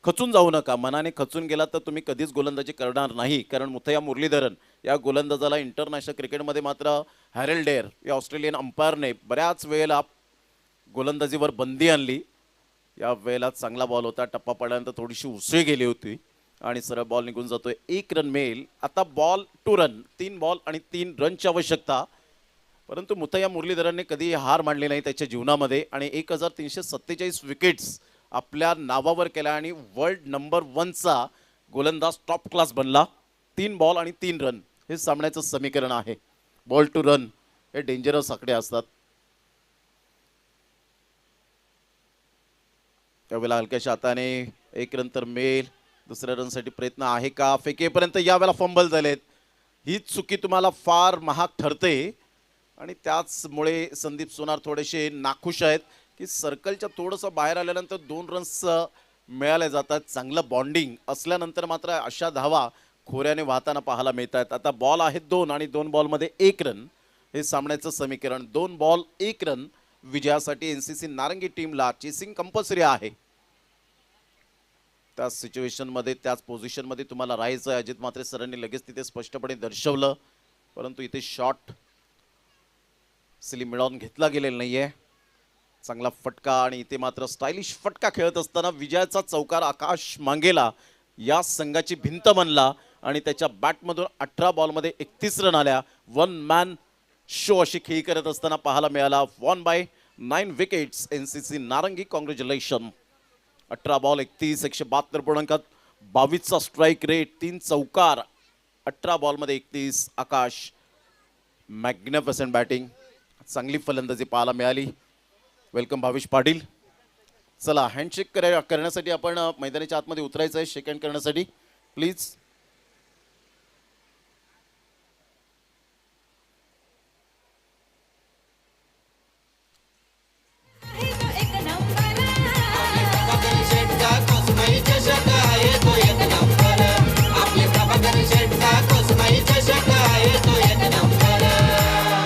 खचून जाऊ नका. मनाने खचून गेला तर तुम्ही कधीच गोलंदाजी करणार नाही कारण मुथय्या मुरलीधरन या गोलंदाजाला इंटरनॅशनल क्रिकेटमध्ये मात्र हॅरेल्ड डेअर या ऑस्ट्रेलियन अंपायरने बऱ्याच वेळेला गोलंदाजीवर बंदी आणली. या वेळेला चांगला बॉल होता. टप्पा पडल्यानंतर थोडीशी उसळी गेली होती आणि सरळ बॉल निघून जातोय. 1 रन मिळेल. आता बॉल 2 रन. 3 बॉल आणि 3 रनची आवश्यकता. परंतु मुथय्या मुरलीधरनने कधी हार मानली नाही त्याच्या जीवनामध्ये आणि 1347 विकेट्स आपल्या नावावर केल्या आणि वर्ल्ड नंबर 1चा गोलंदाज टॉप क्लास बनला. 3 बॉल आणि 3 रन हे सामन्याचं समीकरण आहे. बॉल टू रन हे डेंजरस आकडे असतात. यावेळेला हलक्याच्या हाताने 1 रन तर मिळेल. दुसऱ्या रनसाठी प्रयत्न आहे का. फेकेपर्यंत यावेळेला फंबल झालेत. हीच चुकी तुम्हाला फार महाग ठरते आणि त्याचमुळे संदीप सोनार थोडेसे नाखुश आहेत की सर्कलच्या थोडंसं बाहेर आल्यानंतर 2 रन्स मिळाले जातात. चांगलं बॉन्डिंग असल्यानंतर मात्र अशा धावा खोऱ्याने वाहताना पाहायला मिळतात. आता बॉल आहेत 2 आणि 2 बॉलमध्ये 1 रन हे सामन्याचं समीकरण. 2 बॉल 1 रन विजयासाठी एनसीसी नारंगी टीमला चेसिंग कंपल्सरी आहे. त्या सिच्युएशनमध्ये त्याच पोझिशनमध्ये तुम्हाला राहायचं आहे. अजित म्हात्रे सरांनी लगेच तिथे स्पष्टपणे दर्शवलं परंतु इथे शॉट मिळवून घेतला गेलेला नाहीये. चांगला फटका आणि इथे मात्र स्टायलिश फटका खेळत असताना विजयाचा चौकार आकाश मांगेला या संघाची भिंत बनला आणि त्याच्या बॅटमधून 18 बॉलमध्ये 31 रन आल्या. 1 मॅन शो अशी खेळी करत असताना पाहायला मिळाला. 1 बाय 9 विकेट्स एनसीसी नारंगी. कॉंग्रॅच्युलेशन. 18 बॉल 31 172.22चा स्ट्राईक रेट. 3 चौकार 18 बॉलमध्ये 31. आकाश मॅग्निफिसंट बॅटिंग. चांगली फलंदाजी पाहायला मिळाली. वेलकम भावेश पाटील. चला हँडशेक करण्यासाठी आपण मैदानाच्या आतमध्ये उतरायचं आहे. शेक हँड करण्यासाठी प्लीज.